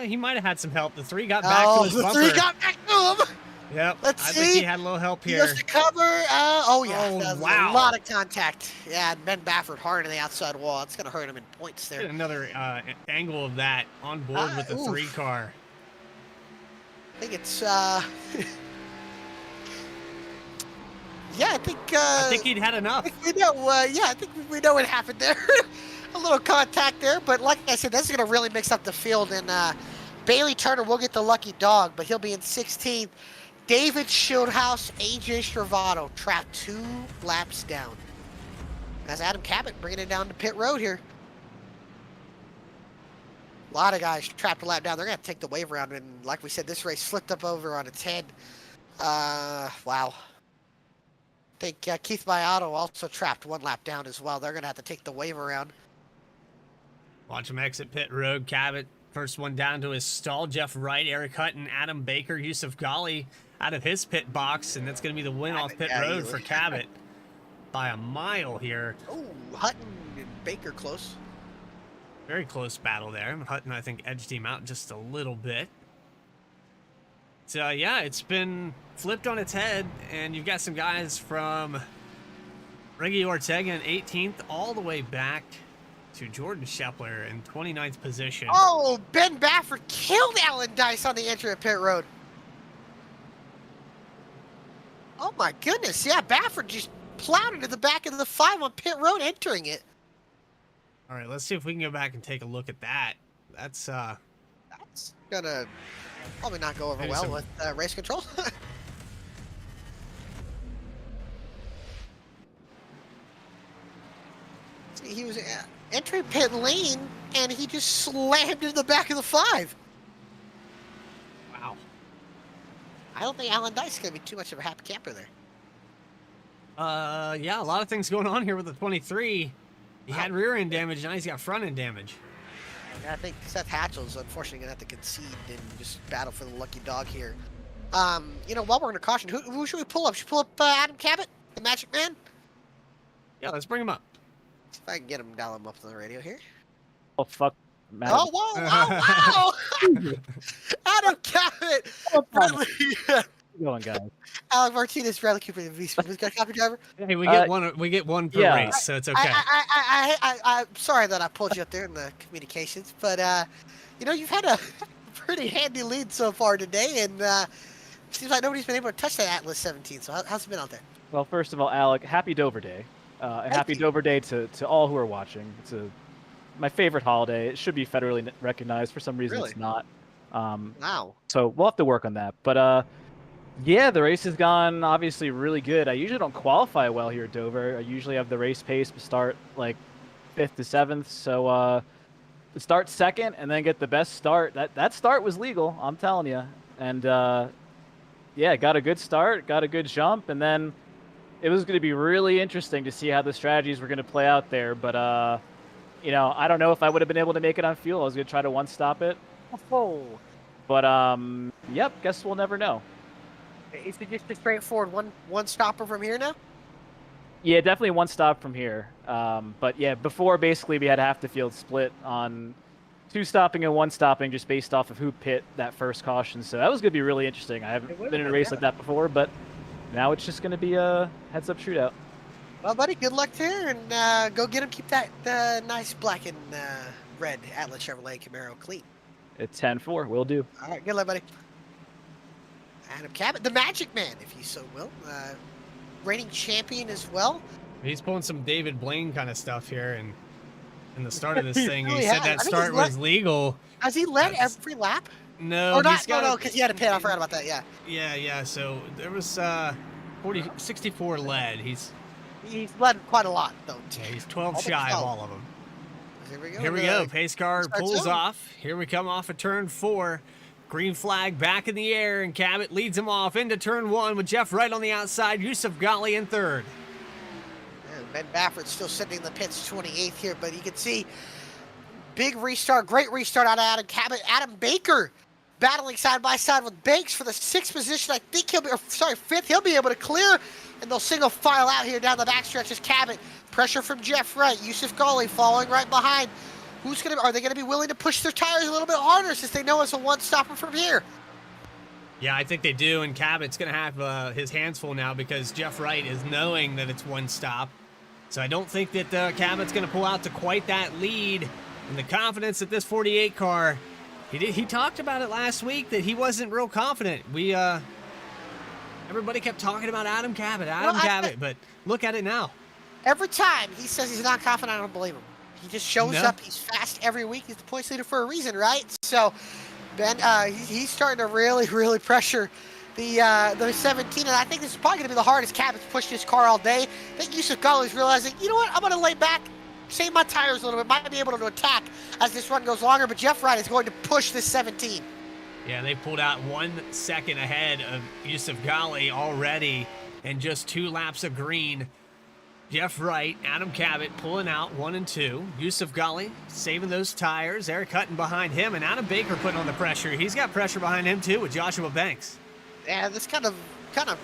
He might have had some help. The 3 got back to his bumper. The 3 got back to him. Yep. Let's I see. think he had a little help He here. goes to cover. Oh, yeah. Oh, That was wow. a lot of contact. Yeah, and Ben Baffert hard on the outside wall. It's going to hurt him in points there. Get another angle of that on board with the 3 car. I think it's, yeah, I think he'd had enough. I think we know, I think we know what happened there. A little contact there, but like I said, this is going to really mix up the field, and Bailey Turner will get the lucky dog, but he'll be in 16th. David Shieldhouse, AJ Stravato trapped 2 laps down. That's Adam Cabot bringing it down to pit road here. A lot of guys trapped a lap down. They're going to take the wave around, and like we said, this race flipped up over on its head. Wow. I think Keith Biotto also trapped 1 lap down as well. They're going to have to take the wave around. Watch him exit pit road. Cabot, first one down to his stall. Jeff Wright, Eric Hutton, Adam Baker, Yusuf Ghali out of his pit box, and that's going to be the win off pit road for Cabot by a mile here. Oh, Hutton and Baker close. Very close battle there. Hutton, I think, edged him out just a little bit. So, yeah, it's been flipped on its head, and you've got some guys from Reggie Ortega in 18th all the way back to Jordan Scheffler in 29th position. Oh, Ben Baffert killed Alan Dice on the entry of pit road. Oh, my goodness. Yeah, Baffert just plowed into the back of the 5 on pit road entering it. All right, let's see if we can go back and take a look at that. That's gonna probably not go over well with race control. See, he was entering pit lane, and he just slammed into the back of the 5. wow. I don't think Alan Dice is gonna be too much of a happy camper there. Yeah, a lot of things going on here with the 23. He had rear end damage, now he's got front end damage. Yeah, I think Seth Hatchell's unfortunately gonna have to concede and just battle for the lucky dog here. You know, while we're under caution, who should we pull up? Should we pull up Adam Cabot, the Magic Man? Yeah, let's bring him up. See if I can get him, dial him up on the radio here. Oh, fuck. Matt. Oh, wow, wow! Adam Cabot, Bradley, How's it going, guys? Alec Martinez, Bradley Cooper, the VSPEED. Who's got a copy driver? Hey, we get one per yeah. race, so it's okay. I'm sorry that I pulled you up there in the communications, but you know, you've had a pretty handy lead so far today, and seems like nobody's been able to touch that Atlas 17. So how's it been out there? Well, first of all, Alec, happy Dover Day. And happy Dover Day to all who are watching. It's my favorite holiday. It should be federally recognized. For some reason, Really? it's not. Wow. So we'll have to work on that. But yeah, the race has gone obviously really good. I usually don't qualify well here at Dover. I usually have the race pace to start like 5th to 7th. So to start 2nd and then get the best start, that start was legal, I'm telling you. And yeah, got a good start, got a good jump, and then it was going to be really interesting to see how the strategies were going to play out there. But you know, I don't know if I would have been able to make it on fuel. I was going to try to one-stop it. Oh. But yep, guess we'll never know. Is it just a straightforward one stopper from here now? Yeah, definitely one stop from here. But yeah, before basically we had half the field split on 2 stopping and 1 stopping just based off of who pit that first caution. So that was going to be really interesting. I haven't been in a race like that before, but now it's just going to be a heads-up shootout. Well, buddy, good luck there, and go get him. Keep that nice black and red Atlas Chevrolet Camaro clean. It's 10-4. Will do. All right, good luck, buddy. Adam Cabot, the Magic Man, if you so will. Reigning champion as well. He's pulling some David Blaine kind of stuff here, and in the start of this thing, really he said has. that I think start he's was legal. Has he led every lap? No, Or not? he's got No, because he had a pit. I forgot about that. Yeah. Yeah. So there was 64 led. He's He's led quite a lot, though. yeah, he's 12 Almost shy of 12. all of them. Here we go. Here we go. Pace car start pulls zone. off. Here we come off of turn 4. Green flag back in the air, and Cabot leads him off into turn 1 with Jeff Wright on the outside. Yusuf Ghali in third. And Ben Baffert still sitting in the pits 28th here, but you can see big restart, great restart out of Adam Cabot. Adam Baker battling side by side with Banks for the 6th position. I think he'll be, or sorry, 5th. He'll be able to clear, and they'll single file out here down the backstretch as Cabot. Pressure from Jeff Wright. Yusuf Ghali following right behind. Are they gonna be willing to push their tires a little bit harder since they know it's a one-stopper from here? Yeah, I think they do, and Cabot's going to have his hands full now because Jeff Wright is knowing that it's one stop. So I don't think that Cabot's going to pull out to quite that lead. And the confidence that this 48 car, he talked about it last week that he wasn't real confident. Everybody kept talking about Adam Cabot, Cabot, but look at it now. Every time he says he's not confident, I don't believe him. He just shows up. He's fast every week. He's the points leader for a reason, right? So, Ben, he's starting to really, really pressure the 17, and I think this is probably going to be the hardest Cabot's pushed his car all day. I think Yusuf Ghali's realizing, you know what, I'm going to lay back, save my tires a little bit, might be able to attack as this run goes longer, but Jeff Wright is going to push this 17. Yeah, they pulled out 1 second ahead of Yusuf Ghali already, and just 2 laps of green. Jeff Wright, Adam Cabot pulling out 1 and 2. Yusuf Ghali saving those tires. Eric Hutton behind him, and Adam Baker putting on the pressure. He's got pressure behind him too with Joshua Banks. Yeah, this kind of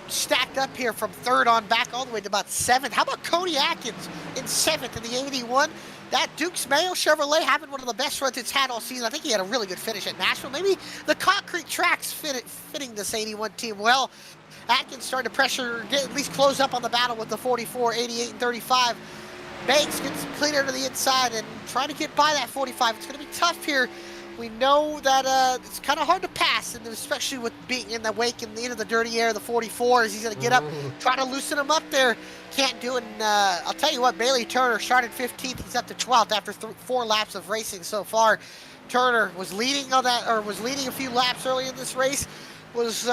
stacked up here from 3rd on back all the way to about 7th. How about Cody Atkins in 7th in the 81? That Dukes Mayo Chevrolet having one of the best runs it's had all season. I think he had a really good finish at Nashville. Maybe the concrete tracks fitting this 81 team well. Atkins starting to pressure, at least close up on the battle with the 44, 88, and 35. Banks gets cleaner to the inside and trying to get by that 45. It's going to be tough here. We know that it's kind of hard to pass, and especially with being in the wake and into the dirty air of the 44 as he's going to get up, try to loosen him up there. Can't do it. And I'll tell you what, Bailey Turner started 15th. He's up to 12th after 4 laps of racing so far. Turner was leading on that, or was leading a few laps early in this race. Was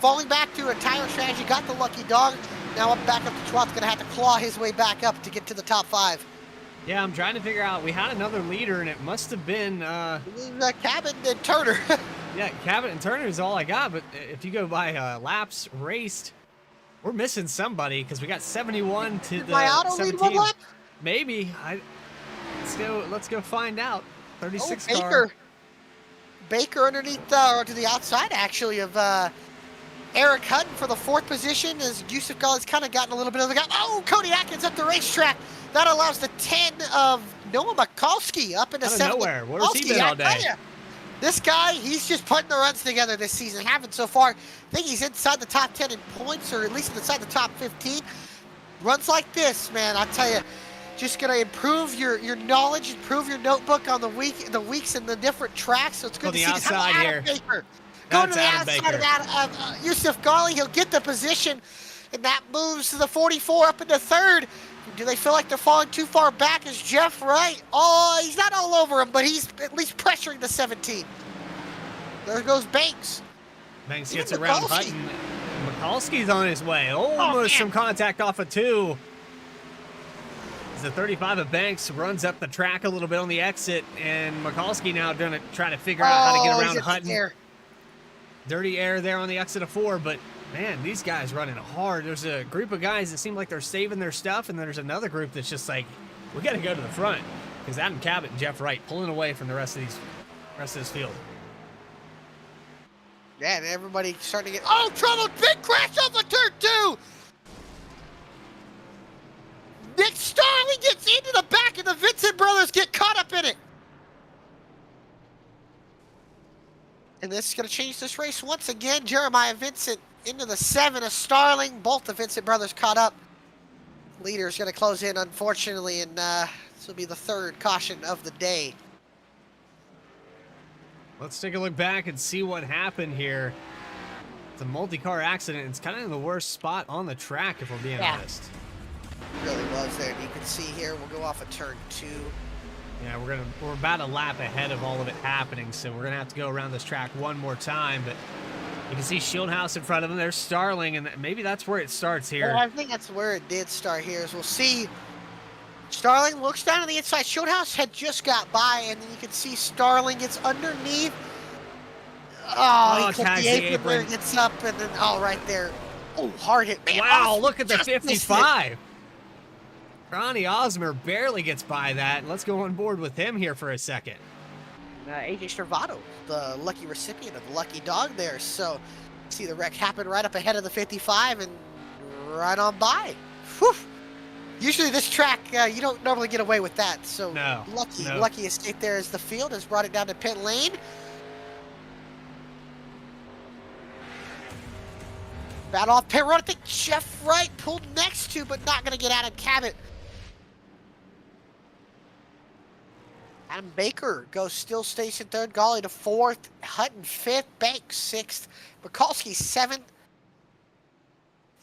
falling back to a tire strategy, got the lucky dog. Now up back up to 12th, going to have to claw his way back up to get to the top 5. Yeah, I'm trying to figure out. We had another leader, and it must have been Cabot and Turner. Yeah, Cabot and Turner is all I got. But if you go by laps raced, we're missing somebody because we got 71 to Did the my auto 17. lead 1 lap? Maybe. Let's go find out. 36 Baker. car. Baker underneath, or to the outside actually, of Eric Hutton for the 4th position as Yusuf Ghali's kind of gotten a little bit of the gap. Oh, Cody Atkins up the racetrack. That allows the 10 of Noah Mikulski up into 7th. Out of nowhere. Where's he been all day? This guy, he's just putting the runs together this season. Haven't so far. I think he's inside the top 10 in points, or at least inside the top 15. Runs like this, man, I tell you, just gonna improve your knowledge, improve your notebook on the weeks and the different tracks. So it's good to see. Outside here. Baker. Go to the outside of Yusuf Ghali. He'll get the position, and that moves to the 44 up into 3rd. Do they feel like they're falling too far back? Is Jeff Wright? Oh, he's not all over him, but he's at least pressuring the 17. There goes Banks. Banks gets around Hutton. Mikulski's on his way. Almost some contact off of 2. The 35 of Banks runs up the track a little bit on the exit, and Mikulski now going to try to figure out how to get around Hutton. Dirty air there on the exit of 4, but man, these guys running hard. There's a group of guys that seem like they're saving their stuff, and then there's another group that's just like, we got to go to the front because Adam Cabot and Jeff Wright pulling away from the rest of this field. Yeah, and everybody starting to get trouble! Big crash off of turn 2. Nick Starling gets into the back, and the Vincent brothers get caught up in it. And this is going to change this race once again. Jeremiah Vincent into the 7 of Starling. Both the Vincent brothers caught up. Leader's going to close in, unfortunately, and this will be the 3rd caution of the day. Let's take a look back and see what happened here. It's a multi-car accident. It's kind of in the worst spot on the track, if we're being honest. Really was there. And you can see here, we'll go off of turn 2. Yeah, we're about a lap ahead of all of it happening, so we're gonna have to go around this track one more time. But you can see Shieldhouse in front of him. There's Starling, and maybe that's where it starts here. Well, I think that's where it did start here. As we'll see Starling looks down on the inside. Shieldhouse had just got by, and then you can see Starling gets underneath. Oh, he clipped the apron there, gets up, and then, right there. Oh, hard hit, man. Wow, Oh, look at the just missed it. 55. Ronnie Osmer barely gets by that. Let's go on board with him here for a second. AJ Stravado, the lucky recipient of the lucky dog there. So, see the wreck happen right up ahead of the 55 and right on by. Whew. Usually this track, you don't normally get away with that. So, lucky escape there as the field has brought it down to pit lane. Battle off pit road. I think Jeff Wright pulled next to, but not going to get Adam Cabot. Adam Baker still stays in third. Golly to fourth. Hutton fifth. Banks sixth. Mikulski seventh.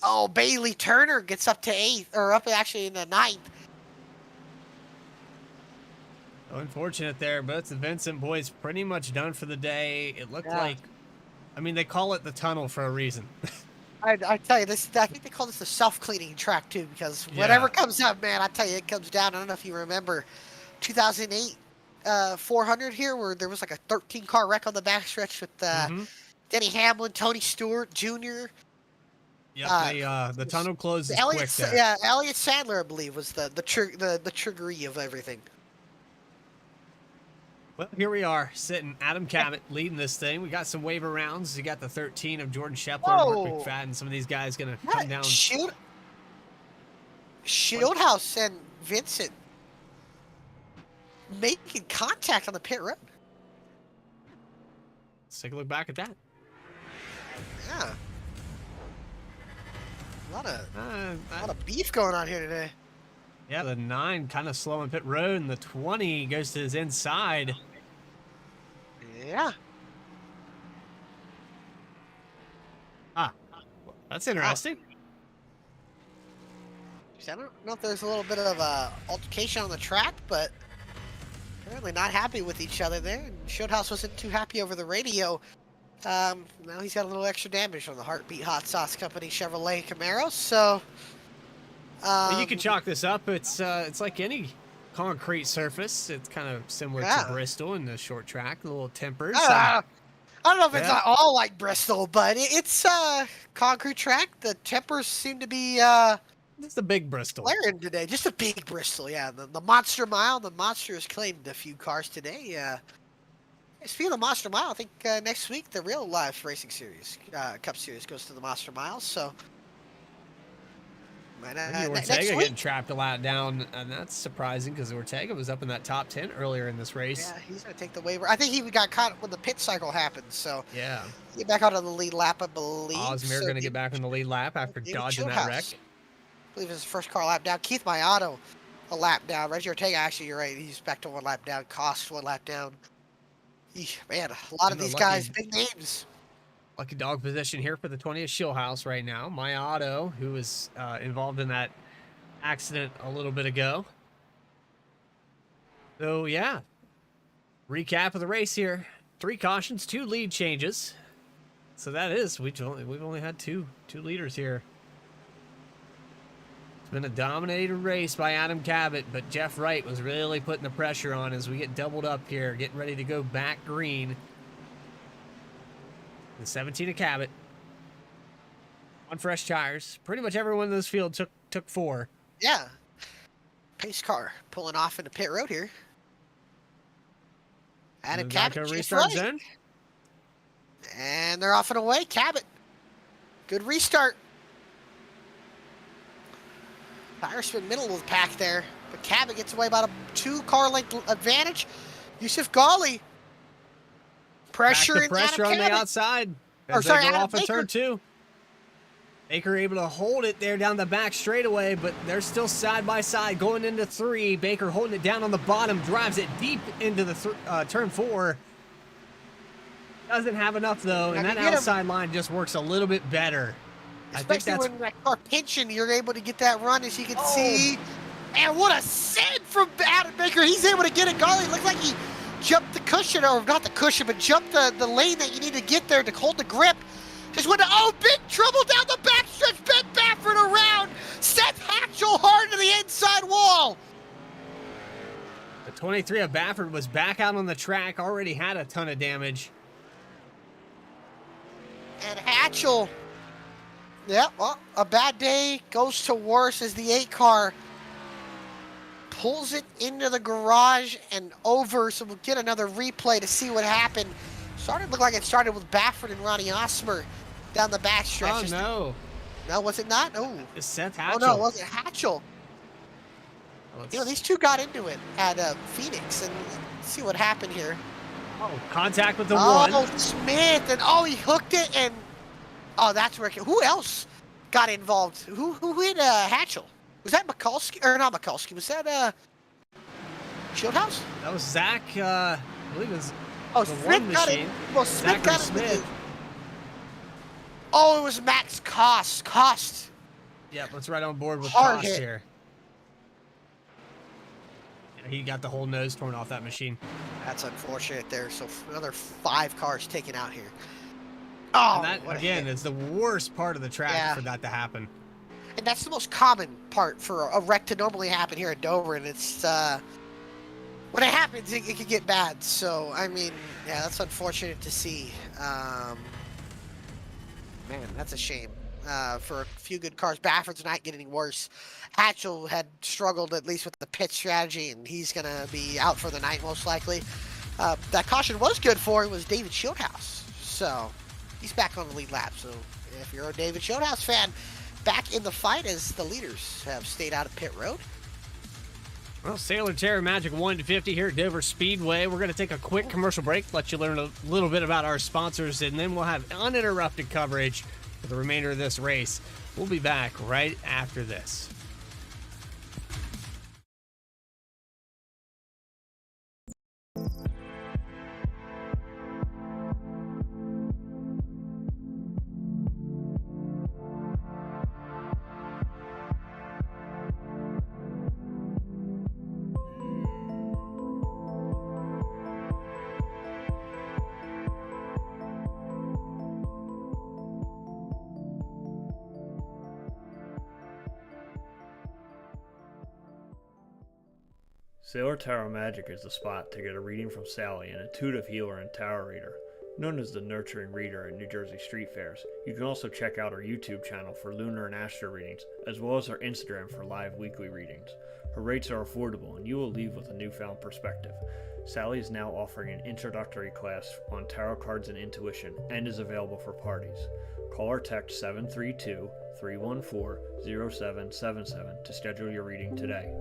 Oh, Bailey Turner gets up to eighth, or up actually in the ninth. Unfortunate there, but the Vincent boys pretty much done for the day. It looked like, I mean, they call it the tunnel for a reason. I tell you, I think they call this the self-cleaning track too, because whatever comes up, man, I tell you, it comes down. I don't know if you remember 2008 400 here, where there was like a 13-car wreck on the backstretch with Denny Hamlin, Tony Stewart Jr. Yep, the tunnel closes quick there. Yeah, Elliott Sadler, I believe, was the triggery of everything. Well, here we are, sitting Adam Cabot leading this thing. We got some waiver rounds. You got the 13 of Jordan Shepler, Mark McFadden. Some of these guys going to come down. Shieldhouse and Vincent making contact on the pit road. Let's take a look back at that. Yeah. A lot of beef going on here today. Yeah, the 9 kind of slow on pit road, and the 20 goes to his inside. Yeah. That's interesting. I don't know if there's a little bit of altercation on the track, but apparently not happy with each other there. And Shieldhouse wasn't too happy over the radio. Now he's got a little extra damage from the Heartbeat Hot Sauce Company Chevrolet Camaro, so... you can chalk this up. It's like any concrete surface. It's kind of similar to Bristol in the short track, a little tempers. I don't know if it's not all like Bristol, but it's concrete track. The tempers seem to be it's a big Bristol. Flaring today. Just a big Bristol, yeah. The Monster Mile, the Monster has claimed a few cars today. Speaking of the Monster Mile, I think next week the real live racing series, Cup Series, goes to the Monster Mile, so... Ortega getting trapped a lot down, and that's surprising because Ortega was up in that top 10 earlier in this race. Yeah, he's going to take the waiver. I think he got caught when the pit cycle happened, so yeah, get back out on the lead lap, I believe. Osmer going to get back on the lead lap after dodging that wreck. I believe it's his first car lap down. Keith Mayato a lap down. Reggie Ortega, actually, you're right. He's back to 1 lap down. Cost 1 lap down. Eesh, man, a lot of these guys, big names. Lucky dog position here for the 20th Shieldhouse right now. Mayato, who was involved in that accident a little bit ago. So, yeah. Recap of the race here. 3 cautions, 2 lead changes. So that is, we've only had two leaders here. It's been a dominated race by Adam Cabot, but Jeff Wright was really putting the pressure on as we get doubled up here, getting ready to go back green. The 17 of Cabot on fresh tires. Pretty much everyone in this field took 4. Yeah. Pace car pulling off into pit road here. Adam Cabot restart zone. And they're off and away. Cabot. Good restart. Tire spin middle of the pack there. But Cabot gets away about a 2-car length advantage. Yusuf Ghali pressuring pressure on the outside. As they go off of turn 2. Baker able to hold it there down the back straightaway, but they're still side by side going into 3. Baker holding it down on the bottom, drives it deep into the turn 4. Doesn't have enough though, and that outside line just works a little bit better. Especially when that car pinching, you're able to get that run, as you can see. And what a send from Adam Baker. He's able to get it. Golly, it looks like he jumped the cushion, or not the cushion, but jumped the lane that you need to get there to hold the grip. Just went to, big trouble down the backstretch. Ben Baffert around. Seth Hatchell hard to the inside wall. The 23 of Baffert was back out on the track, already had a ton of damage. And Hatchell, yeah, well, a bad day goes to worse as the 8 car pulls it into the garage and over. So we'll get another replay to see what happened. Started to look like it started with Baffert and Ronnie Osmer down the backstretch. Oh, no. No, was it not? No. It's Seth Hatchell. Oh, no, it wasn't Hatchell. Well, You know, these two got into it at Phoenix, and let's see what happened here. oh, contact with the Oh, one. Smith, and he hooked it, and that's where who else got involved? Who hit Hatchell? Was that Mikulski, or not Mikulski? Was that Shieldhouse? That was Zach, I believe it was the Smith one got machine. it. Well, Smith Zachary got it. Smith. Oh, it was Max Cost. Yep, let's right on board with Hard Cost hit. here. Yeah, he got the whole nose torn off that machine. That's unfortunate there. So another 5 cars taken out here. Oh, And that, what a again, hit. is the worst part of the track Yeah. for that to happen. And that's the most common part for a wreck to normally happen here at Dover, and it's when it happens, it can get bad. So I mean, yeah, that's unfortunate to see. Man, that's a shame for a few good cars. Baffert's not getting any worse. Hatchell had struggled at least with the pit strategy, and he's gonna be out for the night most likely. That caution was good for him was David Shieldhouse, so he's back on the lead lap. So if you're a David Shieldhouse fan, back in the fight as the leaders have stayed out of pit road. Well, Sailor Terror Magic 150 here at Dover Speedway. We're going to take a quick commercial break, let you learn a little bit about our sponsors, and then we'll have uninterrupted coverage for the remainder of this race. We'll be back right after this. Sailor Tarot Magic is the spot to get a reading from Sally, an intuitive healer and tarot reader. Known as the Nurturing Reader at New Jersey street fairs, you can also check out our YouTube channel for lunar and astro readings, as well as our Instagram for live weekly readings. Her rates are affordable, and you will leave with a newfound perspective. Sally is now offering an introductory class on tarot cards and intuition, and is available for parties. Call or text 732-314-0777 to schedule your reading today.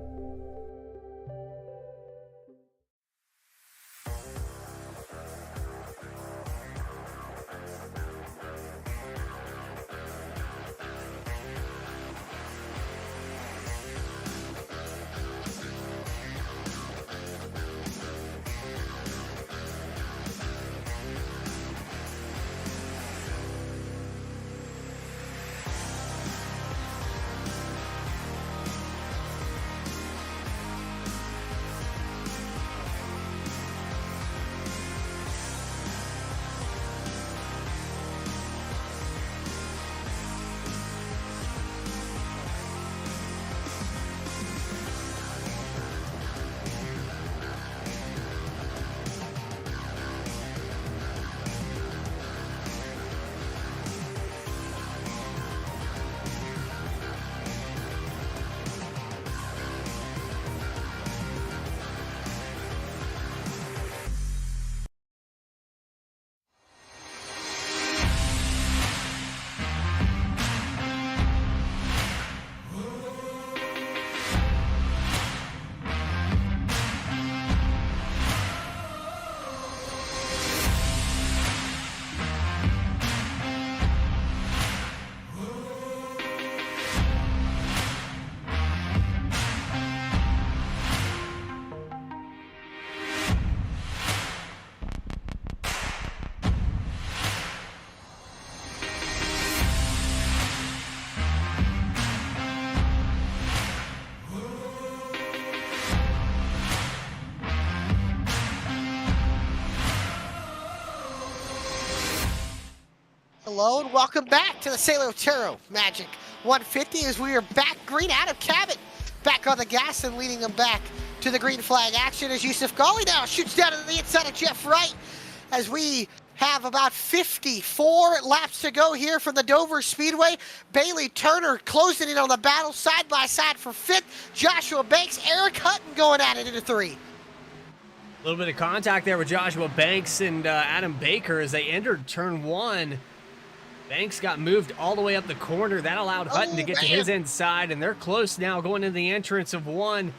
Hello and welcome back to the Sailor Tarot Magic 150 as we are back green out of Cabot. Back on the gas and leading them back to the green flag action as Yusuf Ghali now shoots down to the inside of Jeff Wright as we have about 54 laps to go here from the Dover Speedway. Bailey Turner closing in on the battle side by side for 5th. Joshua Banks, Eric Hutton going at it into 3. A little bit of contact there with Joshua Banks and Adam Baker as they entered turn 1. Banks got moved all the way up the corner. That allowed Hutton to get to his inside, and they're close now going into the entrance of 1.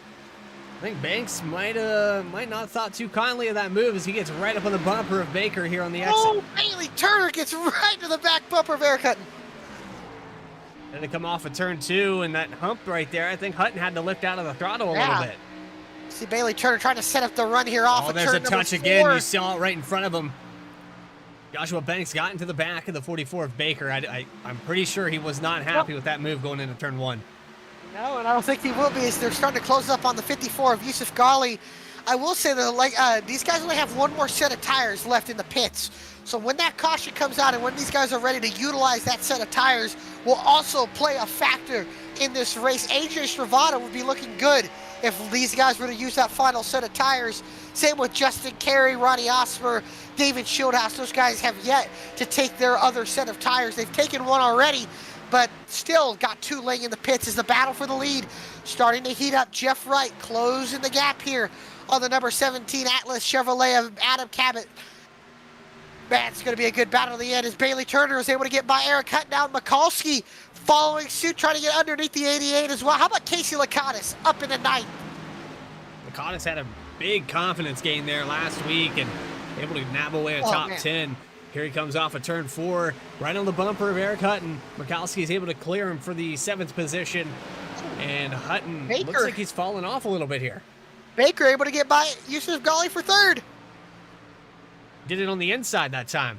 I think Banks might not thought too kindly of that move as he gets right up on the bumper of Baker here on the exit. Oh, Bailey Turner gets right to the back bumper of Eric Hutton. Then they come off of turn 2, and that hump right there, I think Hutton had to lift out of the throttle a little bit. See Bailey Turner trying to set up the run here off of turn there's number a touch 4. again. You saw it right in front of him. Joshua Banks got into the back of the 44 of Baker. I'm pretty sure he was not happy with that move going into turn 1. No, and I don't think he will be as they're starting to close up on the 54 of Yusuf Ghali. I will say that these guys only have one more set of tires left in the pits. So when that caution comes out and when these guys are ready to utilize that set of tires will also play a factor in this race. AJ Stravado would be looking good if these guys were to use that final set of tires. Same with Justin Carey, Ronnie Osmer, David Shieldhouse. Those guys have yet to take their other set of tires. They've taken one already, but still got 2 laying in the pits as the battle for the lead starting to heat up. Jeff Wright closing the gap here on the number 17 Atlas Chevrolet of Adam Cabot. Man, it's going to be a good battle at the end as Bailey Turner is able to get by Eric Hutton down. Mikulski following suit, trying to get underneath the 88 as well. How about Casey Lakatos up in the 9th? Lakatos had a big confidence gain there last week and able to nab away a top 10. Here he comes off of turn 4, right on the bumper of Eric Hutton. Mikulski is able to clear him for the 7th position. And Hutton looks like he's fallen off a little bit here. Baker able to get by Yusuf Ghali for 3rd. Did it on the inside that time.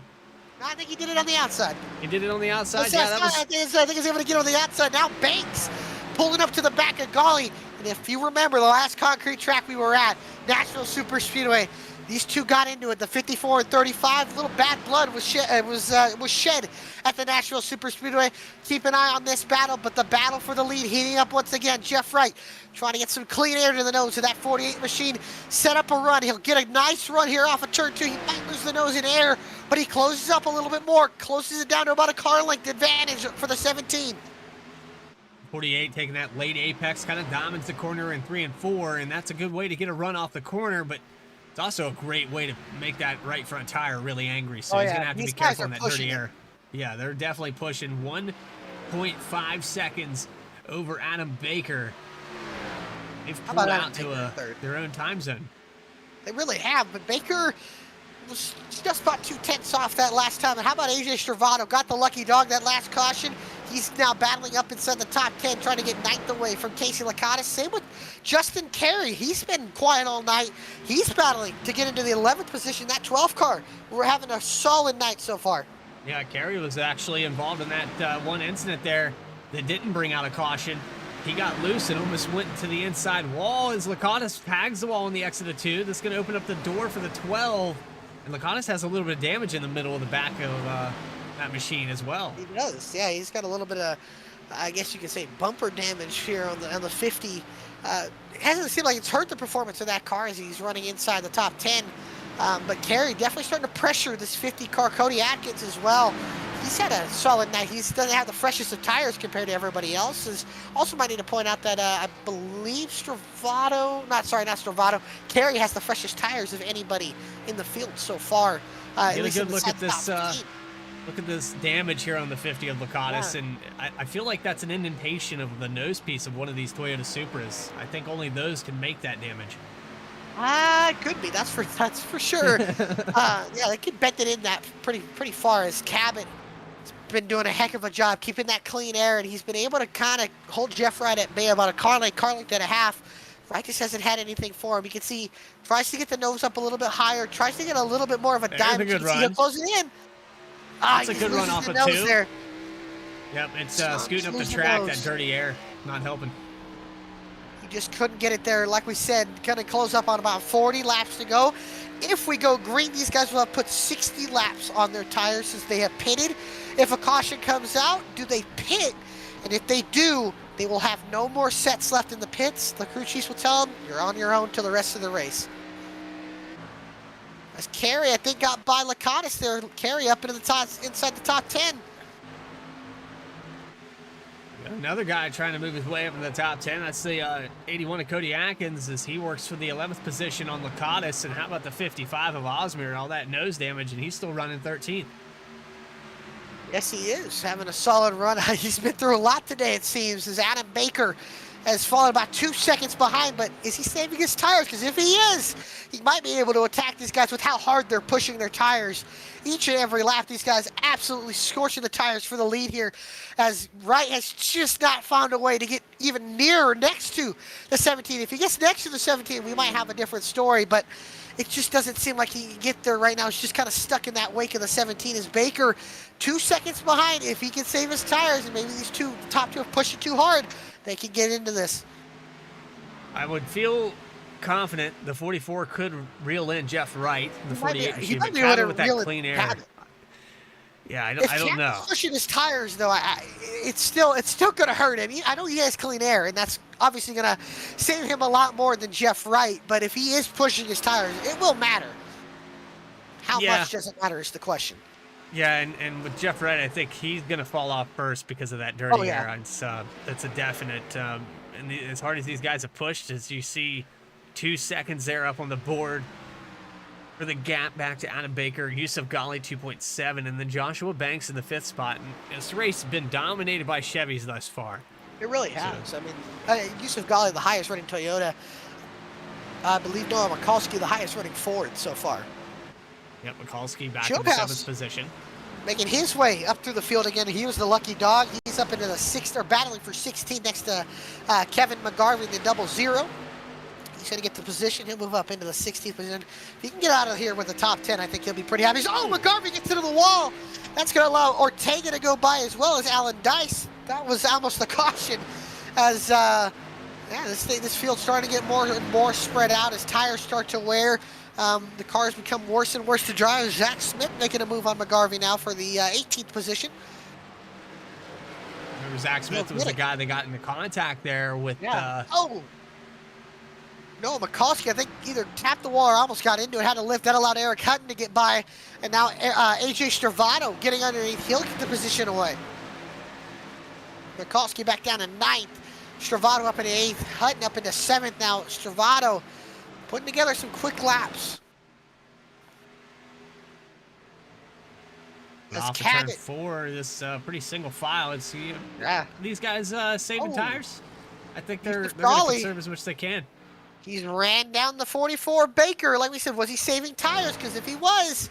No, I think he did it on the outside. He did it on the outside? I think he's able to get on the outside. Now Banks pulling up to the back of Ghali. And if you remember the last concrete track we were at, Nashville Super Speedway, these two got into it. The 54 and 35, little bad blood was shed at the Nashville Super Speedway. Keep an eye on this battle, but the battle for the lead heating up once again. Jeff Wright trying to get some clean air to the nose of that 48 machine. Set up a run. He'll get a nice run here off of turn 2. He might lose the nose in air, but he closes up a little bit more. Closes it down to about a car length advantage for the 17. 48 taking that late apex, kind of diamonds the corner in 3 and 4, and that's a good way to get a run off the corner, but it's also a great way to make that right front tire really angry, so he's going to have to be careful on that dirty air. Yeah, they're definitely pushing 1.5 seconds over Adam Baker. They've pulled out to their own time zone. They really have, but Baker was just about 2/10 off that last time. And how about AJ Stravado? Got the lucky dog that last caution. He's now battling up inside the top 10, trying to get 9th away from Casey Lakatos. Same with Justin Carey. He's been quiet all night. He's battling to get into the 11th position, that 12 car. We're having a solid night so far. Yeah, Carey was actually involved in that one incident there that didn't bring out a caution. He got loose and almost went to the inside wall as Lakatos tags the wall on the exit of 2. That's going to open up the door for the 12. And Lakatos has a little bit of damage in the middle of the back of that machine as well. He does, yeah. He's got a little bit of, I guess you could say, bumper damage here on the 50. It hasn't seemed like it's hurt the performance of that car as he's running inside the top 10. But Carey definitely starting to pressure this 50 car. Cody Atkins as well. He's had a solid night. He doesn't have the freshest of tires compared to everybody else. Also might need to point out that I believe Carey has the freshest tires of anybody in the field so far. Get a good look at this. Look at this damage here on the 50 of Lakatos, and I feel like that's an indentation of the nose piece of one of these Toyota Supras. I think only those can make that damage. It could be. That's for sure. Yeah, they could bend it in that pretty far. As Cabot has been doing a heck of a job keeping that clean air, and he's been able to kind of hold Jeff Wright at bay about a car length and a half. Wright just hasn't had anything for him. You can see tries to get the nose up a little bit higher, tries to get a little bit more of a diamond. There's a good run. Closing in. That's a good run off of 2. There. Yep, it's scooting up the track, that dirty air, not helping. He just couldn't get it there. Like we said, gonna close up on about 40 laps to go. If we go green, these guys will have put 60 laps on their tires since they have pitted. If a caution comes out, do they pit? And if they do, They will have no more sets left in the pits. The crew chiefs will tell them, you're on your own till the rest of the race. As Carey, I think, got by Lakatos there. Carey up into the top, inside the top 10. Another guy trying to move his way up in the top 10. That's the 81 of Cody Atkins, as he works for the 11th position on Lakatos. And how about the 55 of Osmer and all that nose damage, and he's still running 13th. Yes, he is having a solid run. He's been through a lot today, it seems, as Adam Baker has fallen about 2 seconds behind. But is he saving his tires? Because if he is, he might be able to attack these guys with how hard they're pushing their tires. Each and every lap, these guys absolutely scorching the tires for the lead here, as Wright has just not found a way to get even nearer next to the 17. If he gets next to the 17, we might have a different story, but it just doesn't seem like he can get there right now. He's just kind of stuck in that wake of the 17. Is Baker 2 seconds behind? If he can save his tires, and maybe these top two have pushed it too hard, they can get into this. I would feel confident the 44 could reel in Jeff Wright. The 48 machine, but Cabot with that clean air. Cabot. Yeah, I If don't know. Cabot's pushing his tires, though, it's still going to hurt him. I know he has clean air, and that's obviously going to save him a lot more than Jeff Wright. But if he is pushing his tires, it will matter. How much does it matter is the question. Yeah, and with Jeff Wright, I think he's going to fall off first because of that dirty air. That's a definite. And as hard as these guys have pushed, as you see 2 seconds there up on the board for the gap back to Adam Baker, Yusuf Ghali 2.7, and then Joshua Banks in the 5th spot. And this race has been dominated by Chevys thus far. It really has. I mean, Yusuf Ghali, the highest running Toyota. I believe Noah Mikulski, the highest running Ford so far. Yep, Mikulski back in the 7th position. Making his way up through the field again. He was the lucky dog. He's up into the 6th, or battling for 16 next to Kevin McGarvey in the 00. He's going to get the position. He'll move up into the 16th position. If he can get out of here with the top 10, I think he'll be pretty happy. Oh, McGarvey gets into the wall. That's going to allow Ortega to go by, as well as Alan Dice. That was almost the caution, as this field's starting to get more and more spread out as tires start to wear. The cars become worse and worse to drive. Zach Smith making a move on McGarvey now for the 18th position. Remember, Zach Smith was the guy that got into contact there with... No, Mikulski, I think, either tapped the wall or almost got into it, had to lift. That allowed Eric Hutton to get by. And now AJ Stravado getting underneath. He'll get the position away. Mikulski back down to 9th. Stravado up in the 8th. Hutton up into 7th now. Stravado putting together some quick laps. Off of turn 4, this pretty single file. It's these guys saving tires. I think they're going to conserve as much as they can. He's ran down the 44 Baker. Like we said, was he saving tires? Because if he was,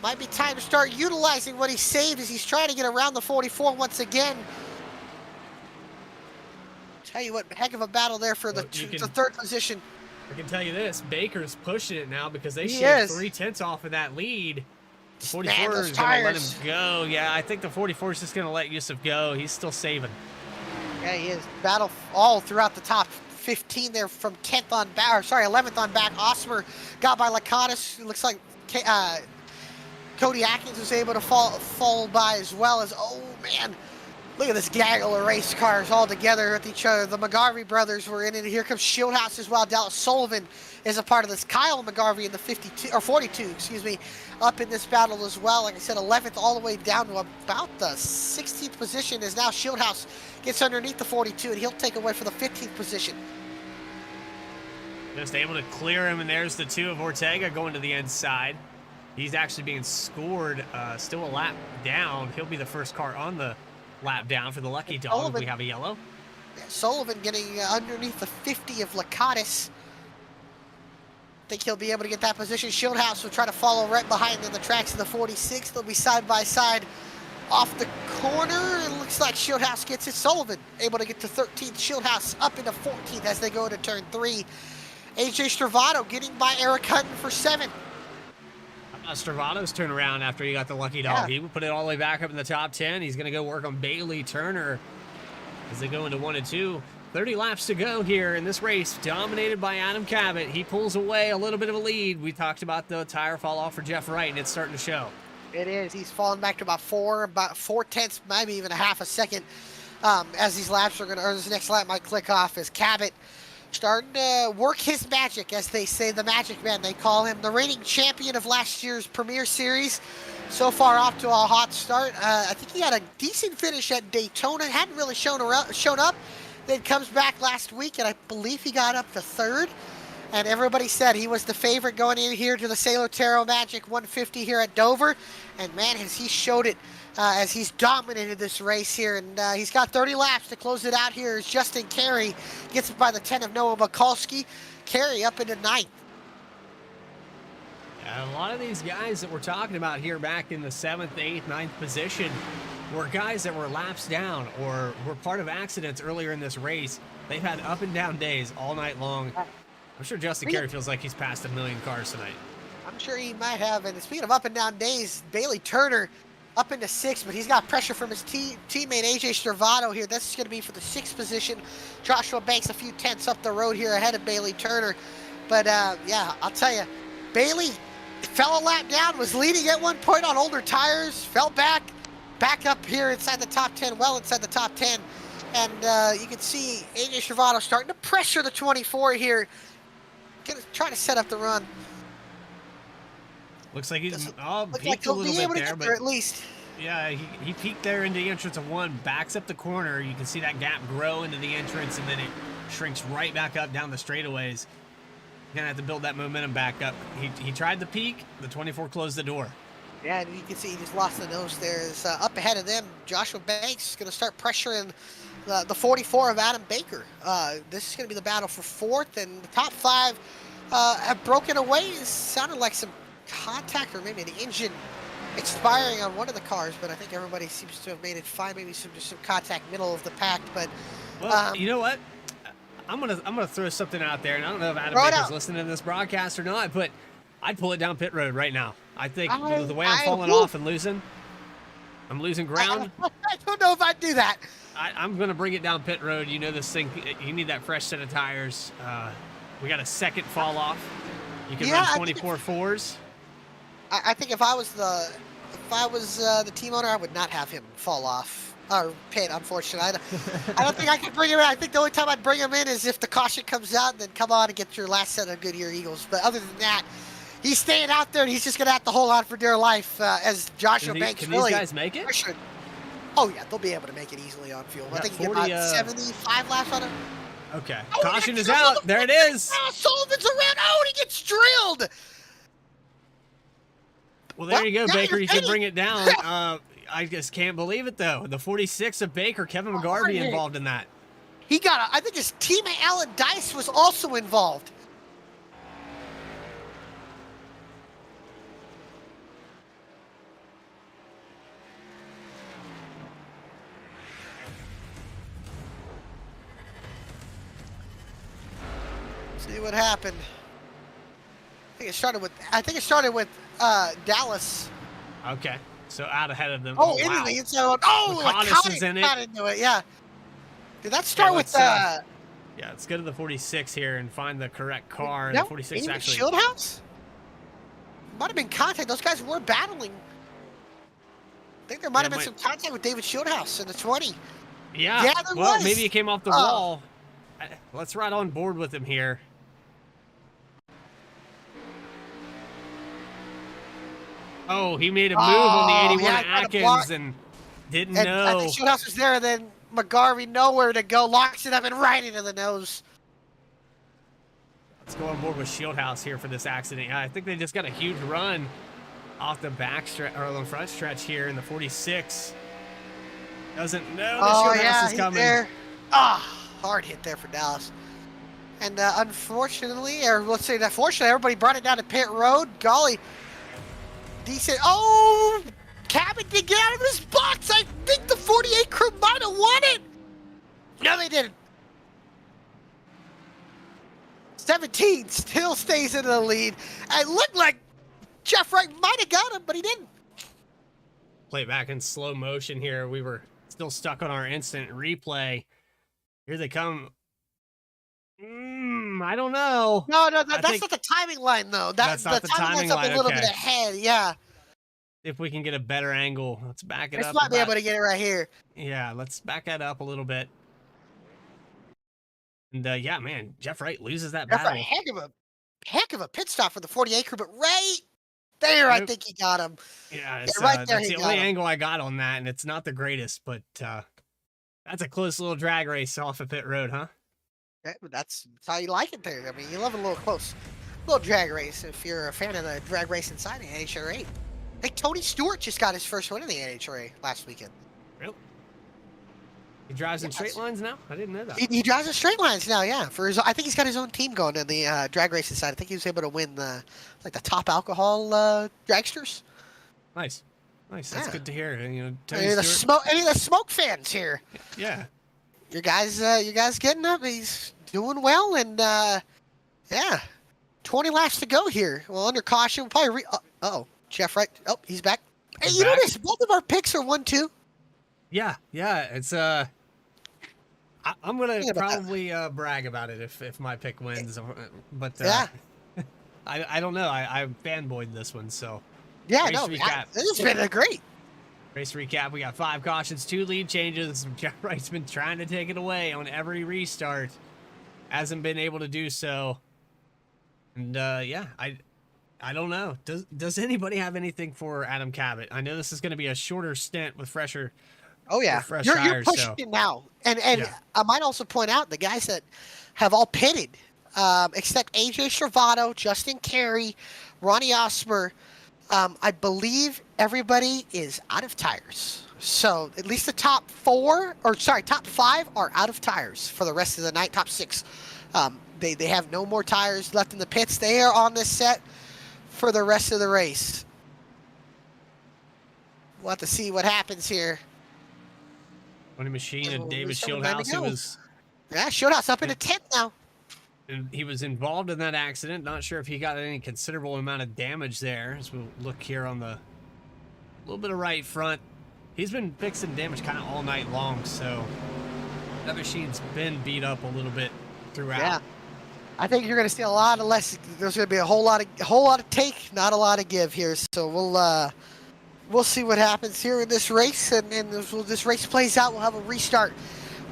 might be time to start utilizing what he saved as he's trying to get around the 44 once again. Tell you what, heck of a battle there for the 3rd position. I can tell you this, Baker's pushing it now because they shaved 3/10 off of that lead. The 44 is going to let him go. Yeah, I think the 44 is just going to let Yusuf go. He's still saving. Yeah, he is. Battle all throughout the top 15 there from 10th on back, or sorry, 11th on back. Osmer got by Lakatos. It looks like Cody Atkins was able to fall by, as well as, oh man, look at this gaggle of race cars all together with each other. The McGarvey brothers were in it. Here comes Shieldhouse as well. Dallas Sullivan is a part of this. Kyle McGarvey in the 42, excuse me, up in this battle as well. Like I said, 11th all the way down to about the 16th position, as now Shieldhouse gets underneath the 42, and he'll take away for the 15th position. Just able to clear him, and there's the 2 of Ortega going to the inside. He's actually being scored, still a lap down. He'll be the first car on the lap down for the lucky dog. Sullivan, we have a yellow. Yeah, Sullivan getting underneath the 50 of Lakatos. Think he'll be able to get that position. Shieldhouse will try to follow right behind in the tracks of the 46. They'll be side by side off the corner. It looks like Shieldhouse gets it. Sullivan able to get to 13th. Shieldhouse up into 14th as they go into turn 3. AJ Stravado getting by Eric Hutton for 7th. Stravado's turnaround after he got the lucky dog. He would put it all the way back up in the top 10. He's going to go work on Bailey Turner as they go into 1 and 2. 30 laps to go here in this race, dominated by Adam Cabot. He pulls away a little bit of a lead. We talked about the tire fall off for Jeff Wright, and it's starting to show. It is. He's fallen back to about 4 tenths, maybe even a half a second as these laps are going to, or this next lap might click off, as Cabot starting to work his magic, as they say, the Magic Man. They call him the reigning champion of last year's Premier Series. So far off to a hot start. I think he had a decent finish at Daytona. Hadn't really shown up. Then comes back last week, and I believe he got up to third. And everybody said he was the favorite going in here to the Sailor Tarot Magic 150 here at Dover. And man, has he showed it as he's dominated this race here. And he's got 30 laps to close it out here as Justin Carey gets it by the 10 of Noah Mikulski. Carey up into ninth. A lot of these guys that we're talking about here back in the 7th, 8th, 9th position were guys that were laps down or were part of accidents earlier in this race. They've had up and down days all night long. I'm sure Justin Carey feels like he's passed 1 million cars tonight. I'm sure he might have. And speaking of up and down days, Bailey Turner up into 6th, but he's got pressure from his teammate AJ Stravado here. This is going to be for the 6th position. Joshua Banks a few tenths up the road here ahead of Bailey Turner. But yeah, I'll tell you, Bailey fell a lap down, was leading at one point on older tires, fell back up here inside the top 10, well inside the top 10. And you can see AJ Stravado starting to pressure the 24 here. Gonna try to set up the run. Looks like he's Looks peaked like a he'll be little able bit to there, get there but at least. yeah, he peaked there into the entrance of 1, backs up the corner. You can see that gap grow into the entrance, and then it shrinks right back up down the straightaways. Gonna have to build that momentum back up. He tried the peak, the 24 closed the door. Yeah, and you can see he just lost the nose there. It's, up ahead of them, Joshua Banks is going to start pressuring the 44 of Adam Baker. This is going to be the battle for 4th, and the top 5 have broken away. It sounded like some contact or maybe an engine expiring on one of the cars, but I think everybody seems to have made it fine. Maybe some contact middle of the pack, but well, you know what? I'm gonna throw something out there, and I don't know if Adam Throw it Baker's out. listening to this broadcast or not, but I'd pull it down pit road right now. I think the way I'm I falling will. off and I'm losing ground. I don't know if I'd do that. I'm going to bring it down pit road. You know this thing, you need that fresh set of tires. We got a second fall off. You can Yeah, I run think 24 fours. I think if I was the team owner, I would not have him fall off or pit. Unfortunately, I don't think I could bring him in. I think the only time I'd bring him in is if the caution comes out, and then come on and get your last set of Goodyear Eagles. But other than that, he's staying out there, and he's just gonna have to hold on for dear life as Joshua Banks Can really these guys make it? pressured. Oh yeah, they'll be able to make it easily on fuel. I think he get about 75 laps on it. Okay. Oh, Caution yeah, is out. There it is. Oh, Sullivan's around. Oh, and he gets drilled. Well, there you go, now Baker. you're You can getting- bring it down. I just can't believe it, though. The 46 of Baker, Kevin McGarvey yeah. involved in that. He got I think his teammate Alan Dice was also involved. See what happened. I think it started with Dallas. Okay. So out ahead of them. Oh, wow. into the inside. Oh, Laconis is in it. got into it. Yeah. Did that start with let's, yeah, let's go to the 46 here and find the correct car. no, The 46 David actually. Shieldhouse? Might have been contact. Those guys were battling. I think there might have been some contact with David Shieldhouse in the 20. Yeah. Yeah, there well, was. maybe it came off the wall. Let's ride on board with him here. Oh, he made a move on the 81 yeah, got a block. Atkins and didn't And I know. think Shieldhouse was there, and then McGarvey nowhere to go, locks it up and right into the nose. Let's go on board with Shieldhouse here for this accident. Yeah, I think they just got a huge run off the back stretch or the front stretch here in the 46. Doesn't know that Shieldhouse is he's coming. there. Hard hit there for Dallas. And unfortunately, or let's say that fortunately, everybody brought it down to pit road. Golly, decent. Oh, Cabot did get out of his box. I think the 48 crew might have won it. No, they didn't. 17 still stays in the lead. It looked like Jeff Wright might have got him, but he didn't. Play it back in slow motion here. We were still stuck on our instant replay. Here they come. I don't know. No, that's not the timing line, though. That's not the timing line's up line, a little okay. bit ahead, yeah. if we can get a better angle. Let's back it This up. might be able to get it right here. Yeah, let's back that up a little bit. And yeah, man, Jeff Wright loses that That's a battle. heck of a pit stop for the 48 crew, but right there, I think he got him. Yeah, it's, right there, that's he the got only him. angle I got on that, and it's not the greatest, but that's a close little drag race off of pit road, huh? Yeah, that's how you like it there. I mean, you love a little close, little drag race if you're a fan of the drag race inside the NHRA. I think Tony Stewart just got his first win in the NHRA last weekend. Really? He drives in straight lines now? I didn't know that. He drives in straight lines now, yeah. I think he's got his own team going in the drag racing side. I think he was able to win the top alcohol dragsters. Nice. That's good to hear. You know, Tony Any of the smoke fans here. Yeah. You guys getting up. He's doing well, and yeah, 20 laps to go here. Well, under caution, we'll probably Jeff Wright. Oh, he's back. Hey, you notice both of our picks are 1-2. Yeah. It's I'm gonna probably brag about it if my pick wins, but yeah. I don't know. I fanboyed this one, so Yeah, race no, recap. this has been great. Race recap. We got 5 cautions, 2 lead changes. Jeff Wright's been trying to take it away on every restart, hasn't been able to do so. And yeah, I don't know. Does anybody have anything for Adam Cabot? I know this is going to be a shorter stint with fresher. Oh yeah, fresh you're tires, pushing it now, and yeah. I might also point out the guys that have all pitted, except AJ Stravato, Justin Carey, Ronnie Osmer. I believe everybody is out of tires. So at least the top 5 are out of tires for the rest of the night. Top 6, they have no more tires left in the pits. They are on this set for the rest of the race. We'll have to see what happens here. Tony Machine and David Shieldhouse. Shieldhouse up into 10th now. And he was involved in that accident. Not sure if he got any considerable amount of damage there. As we'll look here on the little bit of right front. He's been fixing damage kind of all night long, so that machine's been beat up a little bit throughout. Yeah. I think you're going to see a lot of less. There's going to be a whole lot of take, not a lot of give here. So we'll see what happens here in this race, and as this race plays out, we'll have a restart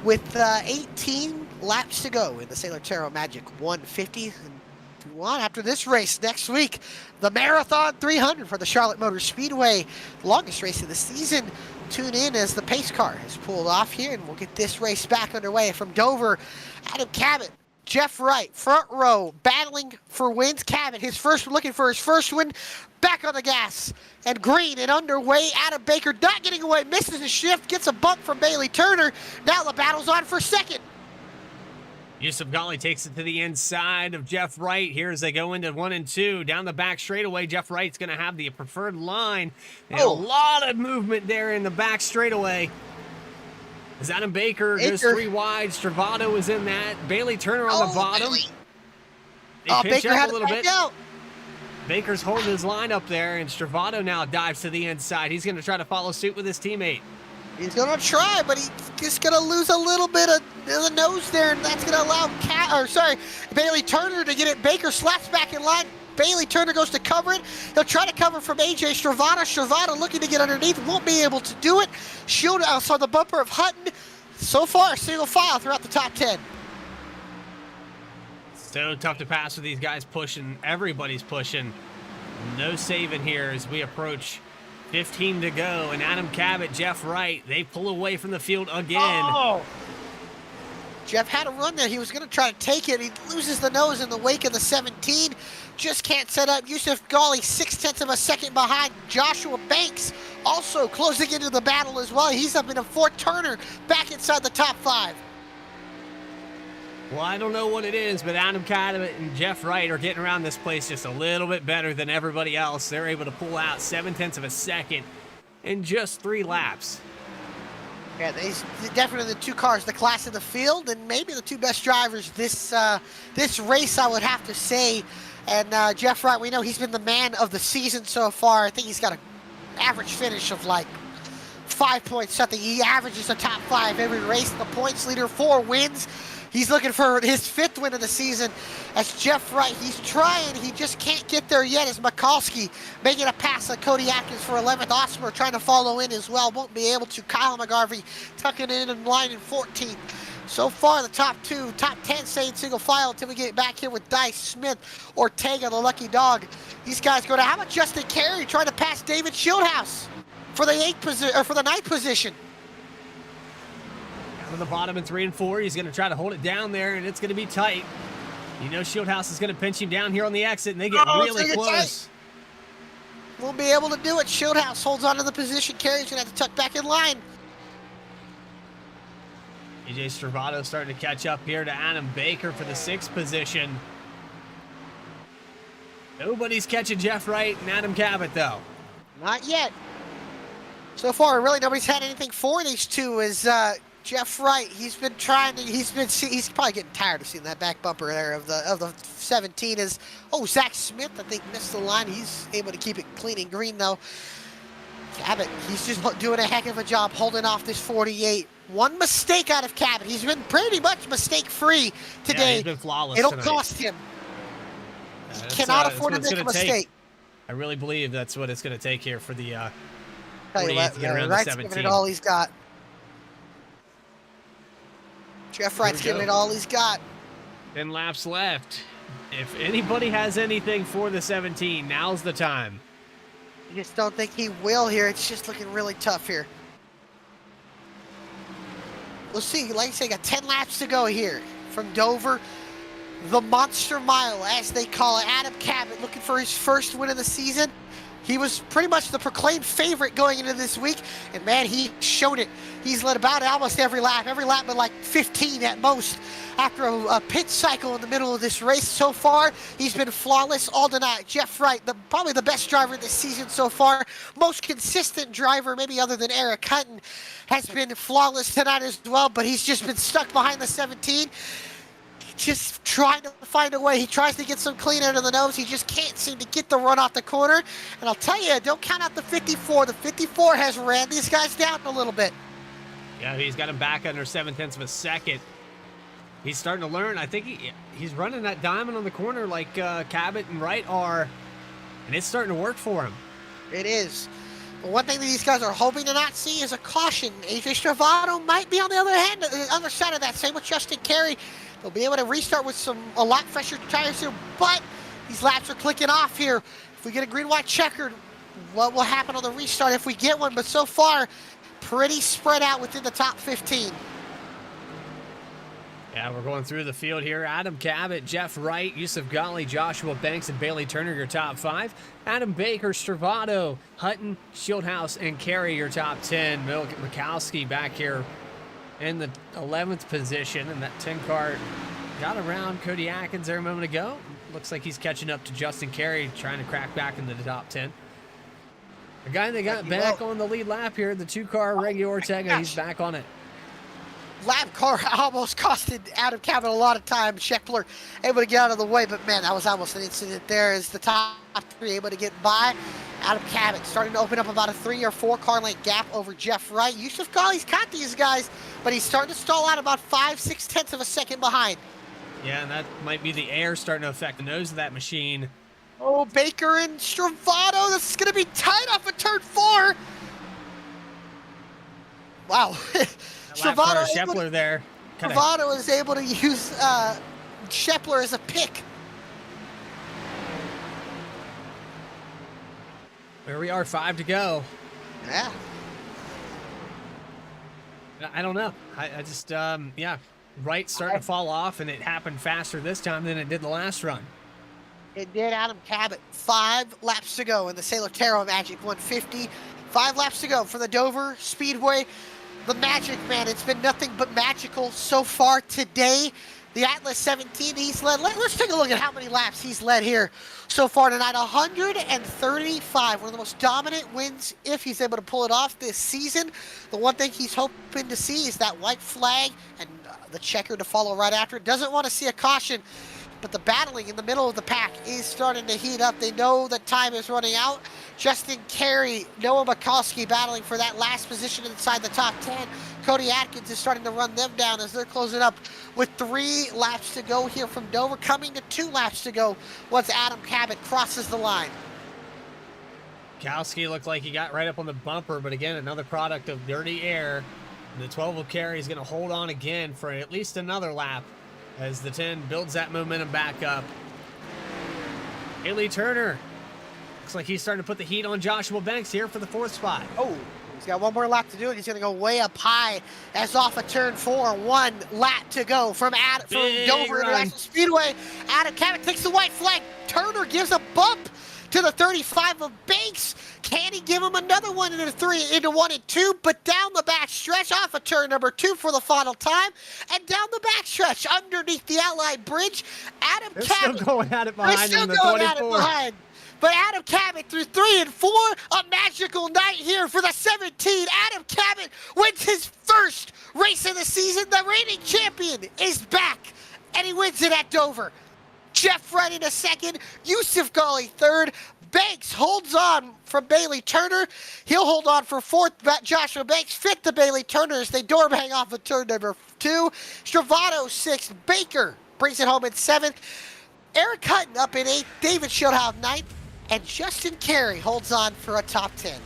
with 18 laps to go in the Sailor Tarot Magic 150. After this race next week, the Marathon 300 for the Charlotte Motor Speedway, longest race of the season. Tune in as the pace car has pulled off here, and we'll get this race back underway. From Dover, Adam Cabot, Jeff Wright, front row, battling for wins. Cabot, looking for his first win. Back on the gas, and green and underway. Adam Baker not getting away, misses a shift, gets a bump from Bailey Turner. Now the battle's on for second. Yusuf Ghali takes it to the inside of Jeff Wright here as they go into 1 and 2. Down the back straightaway, Jeff Wright's going to have the preferred line. And a lot of movement there in the back straightaway. As Adam Baker goes 3 wide, Stravato is in that. Bailey Turner on the bottom. They pitch Baker up a little bit. Out. Baker's holding his line up there, and Stravato now dives to the inside. He's going to try to follow suit with his teammate. He's going to try, but he's just going to lose a little bit of the nose there, and that's going to allow Bailey Turner to get it. Baker slaps back in line. Bailey Turner goes to cover it. He'll try to cover from AJ Stravato. Stravato looking to get underneath, won't be able to do it. Shieldhouse on the bumper of Hutton. So far, single file throughout the top 10. So tough to pass with these guys pushing. Everybody's pushing. No saving here as we approach 15 to go. And Adam Cabot, Jeff Wright, they pull away from the field again. Oh! Jeff had a run there. He was going to try to take it. He loses the nose in the wake of the 17. Just can't set up. Yusuf Ghali, 0.6 of a second behind. Joshua Banks also closing into the battle as well. He's up in a 4th. Turner back inside the top 5. Well, I don't know what it is, but Adam Cabot and Jeff Wright are getting around this place just a little bit better than everybody else. They're able to pull out 0.7 of a second in just 3 laps. Yeah, definitely the 2 cars, the class of the field, and maybe the 2 best drivers this race, I would have to say. And Jeff Wright, we know he's been the man of the season so far. I think he's got an average finish of like 5 points something. He averages a top 5 every race. The points leader, 4 wins. He's looking for his 5th win of the season as Jeff Wright. He's trying. He just can't get there yet as Mikulski making a pass on Cody Atkins for 11th. Osmer trying to follow in as well. Won't be able to. Kyle McGarvey tucking in line in 14th. So far, the top 10 staying single file until we get back here with Dice, Smith, Ortega, the lucky dog. These guys go down. How about Justin Carey trying to pass David Shieldhouse for the 9th position? Down to the bottom in 3 and 4. He's going to try to hold it down there, and it's going to be tight. You know Shieldhouse is going to pinch him down here on the exit, and they get really close. Won't be able to do it. Shieldhouse holds on to the position. Carey's going to have to tuck back in line. AJ Stravato starting to catch up here to Adam Baker for the 6th position. Nobody's catching Jeff Wright and Adam Cabot, though. Not yet. So far, really, nobody's had anything for these two. Is Jeff Wright? He's been trying to. He's probably getting tired of seeing that back bumper there of the 17. Is Zach Smith? I think missed the line. He's able to keep it clean and green though. Cabot, he's just doing a heck of a job holding off this 48. One mistake out of Cabot. He's been pretty much mistake-free today. Yeah, he's been flawless It'll tonight. cost him. Yeah, He cannot afford to make a mistake. I really believe that's what it's going to take here for the Tell you 48 what, to get around the Wright's 17. giving it all he's got. Jeff Wright's giving it all he's got. 10 laps left. If anybody has anything for the 17, now's the time. I just don't think he will here. It's just looking really tough here. We'll see. Like I say, got 10 laps to go here from Dover. The Monster Mile, as they call it. Adam Cabot looking for his 1st win of the season. He was pretty much the proclaimed favorite going into this week, and man, he showed it. He's led about almost every lap but like 15 at most. After a pit cycle in the middle of this race so far, he's been flawless all tonight. Jeff Wright, probably the best driver this season so far, most consistent driver, maybe other than Eric Hutton, has been flawless tonight as well, but he's just been stuck behind the 17. Just trying to find a way. He tries to get some clean under the nose. He just can't seem to get the run off the corner. And I'll tell you, don't count out the 54. The 54 has ran these guys down a little bit. Yeah, he's got him back under 7/10 of a second. He's starting to learn. I think he's running that diamond on the corner like Cabot and Wright are, and it's starting to work for him. It is. But one thing that these guys are hoping to not see is a caution. AJ Stravato might be on the other side of that. Same with Justin Carey. They'll be able to restart with a lot fresher tires here, but these laps are clicking off here. If we get a green-white checkered, what will happen on the restart if we get one? But so far, pretty spread out within the top 15. Yeah, we're going through the field here. Adam Cabot, Jeff Wright, Yusuf Ghali, Joshua Banks, and Bailey Turner, your top 5. Adam Baker, Stravato, Hutton, Shieldhouse, and Carey, your top 10. Mikulski back here in the 11th position, and that 10 car got around Cody Atkins there a moment ago. Looks like he's catching up to Justin Carey, trying to crack back into the top 10. The guy that got back on the lead lap here, the 2-car Reggie Ortega, he's back on it. Lap car almost costed Adam Cabot a lot of time. Scheckler able to get out of the way, but man, that was almost an incident there as the top 3 able to get by. Adam Cabot starting to open up about a 3 or 4 car length gap over Jeff Wright. Yusuf Ghali's caught these guys, but he's starting to stall out about 5/6 of a second behind. Yeah, and that might be the air starting to affect the nose of that machine. Oh, Baker and Stravato, this is going to be tight off of turn 4. Wow. Scheckler there. Stravato is able to use Scheckler as a pick. There we are, 5 to go. Yeah. I don't know. I just, yeah. Wright starting to fall off, and it happened faster this time than it did the last run. It did. Adam Cabot, 5 laps to go in the Sailor Tarot Magic 150. 5 laps to go for the Dover Speedway. The Magic, man, it's been nothing but magical so far today. The Atlas 17, he's led. Let's take a look at how many laps he's led here so far tonight. 135, one of the most dominant wins if he's able to pull it off this season. The one thing he's hoping to see is that white flag and the checker to follow right after it. Doesn't want to see a caution, but the battling in the middle of the pack is starting to heat up. They know that time is running out. Justin Carey, Noah Mikulski battling for that last position inside the top 10. Cody Atkins is starting to run them down as they're closing up with 3 laps to go here from Dover, coming to 2 laps to go once Adam Cabot crosses the line. Kowski looked like he got right up on the bumper, but again, another product of dirty air. And the 12 will carry is going to hold on again for at least another lap as the 10 builds that momentum back up. Haley Turner looks like he's starting to put the heat on Joshua Banks here for the 4th spot. Oh, he's got one more lap to do, and he's going to go way up high as off of turn 4. 1 lap to go from Dover International Speedway. Adam Cabot takes the white flag. Turner gives a bump to the 35 of Banks. Can he give him another one into 1 and 2? But down the back stretch off of turn number 2 for the final time. And down the back stretch underneath the Allied Bridge, Adam Cabot. Still going at it behind him in the 24. But Adam Cabot through 3 and 4, a magical night here for the 17. Adam Cabot wins his first race of the season. The reigning champion is back, and he wins it at Dover. Jeff Wright in a second, Yusuf Ghali third. Banks holds on from Bailey Turner. He'll hold on for 4th, Joshua Banks. 5th to Bailey Turner as they door bang off of turn number 2. Stravato 6th. Baker brings it home in 7th. Eric Hutton up in 8th. David Schildhoff 9th. And Justin Carey holds on for a top 10.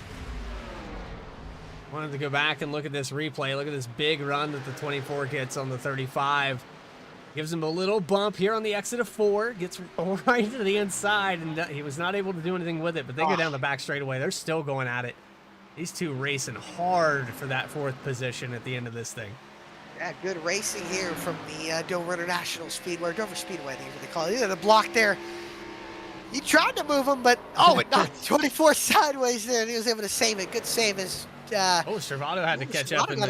Wanted to go back and look at this replay. Look at this big run that the 24 gets on the 35. Gives him a little bump here on the exit of 4. Gets right to the inside, and he was not able to do anything with it. But they go down the back straightaway. They're still going at it. These two racing hard for that 4th position at the end of this thing. Yeah, good racing here from the Dover International Speedway, or Dover Speedway, I think is what they call it. Yeah, the block there. He tried to move him, but it knocked 24 sideways there, and he was able to save it. Good save as Stravato had to catch up and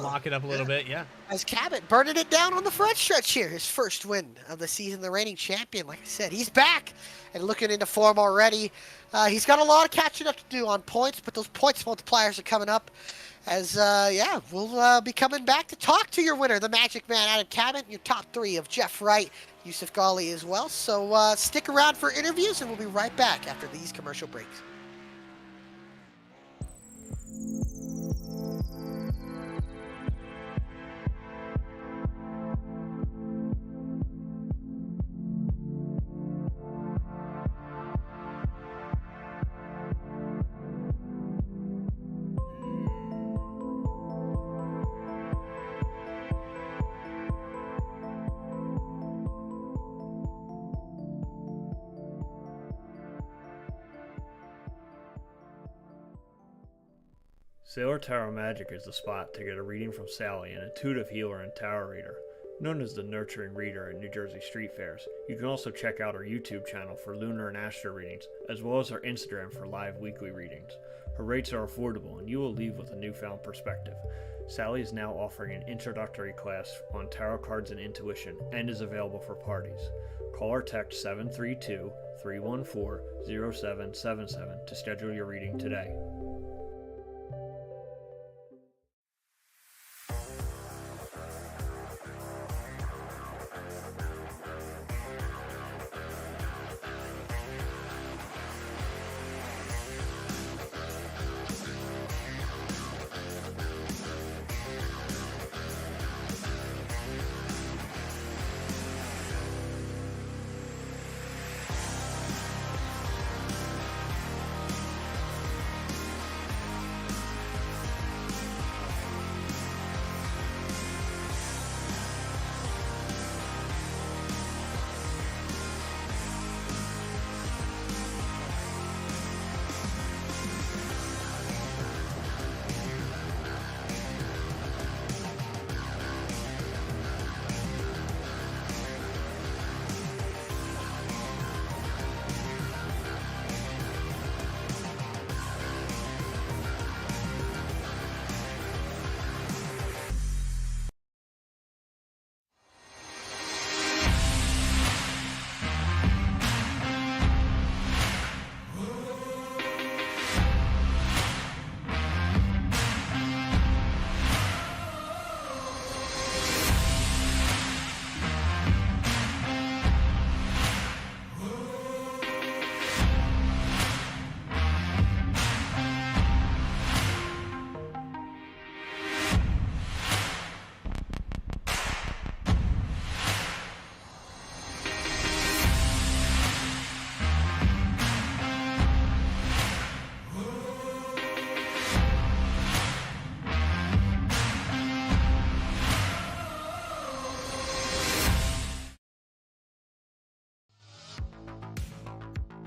lock it up a little bit, yeah. As Cabot burning it down on the front stretch here. His first win of the season, the reigning champion. Like I said, he's back and looking into form already. He's got a lot of catching up to do on points, but those points multipliers are coming up. As, we'll be coming back to talk to your winner, the Magic Man, Adam Cabot, your top 3 of Jeff Wright, Yusuf Ghali as well. So stick around for interviews, and we'll be right back after these commercial breaks. Sailor Tarot Magic is the spot to get a reading from Sally, an intuitive healer and tarot reader. Known as the Nurturing Reader at New Jersey Street Fairs, you can also check out our YouTube channel for lunar and astro readings, as well as our Instagram for live weekly readings. Her rates are affordable, and you will leave with a newfound perspective. Sally is now offering an introductory class on tarot cards and intuition, and is available for parties. Call or text 732-314-0777 to schedule your reading today.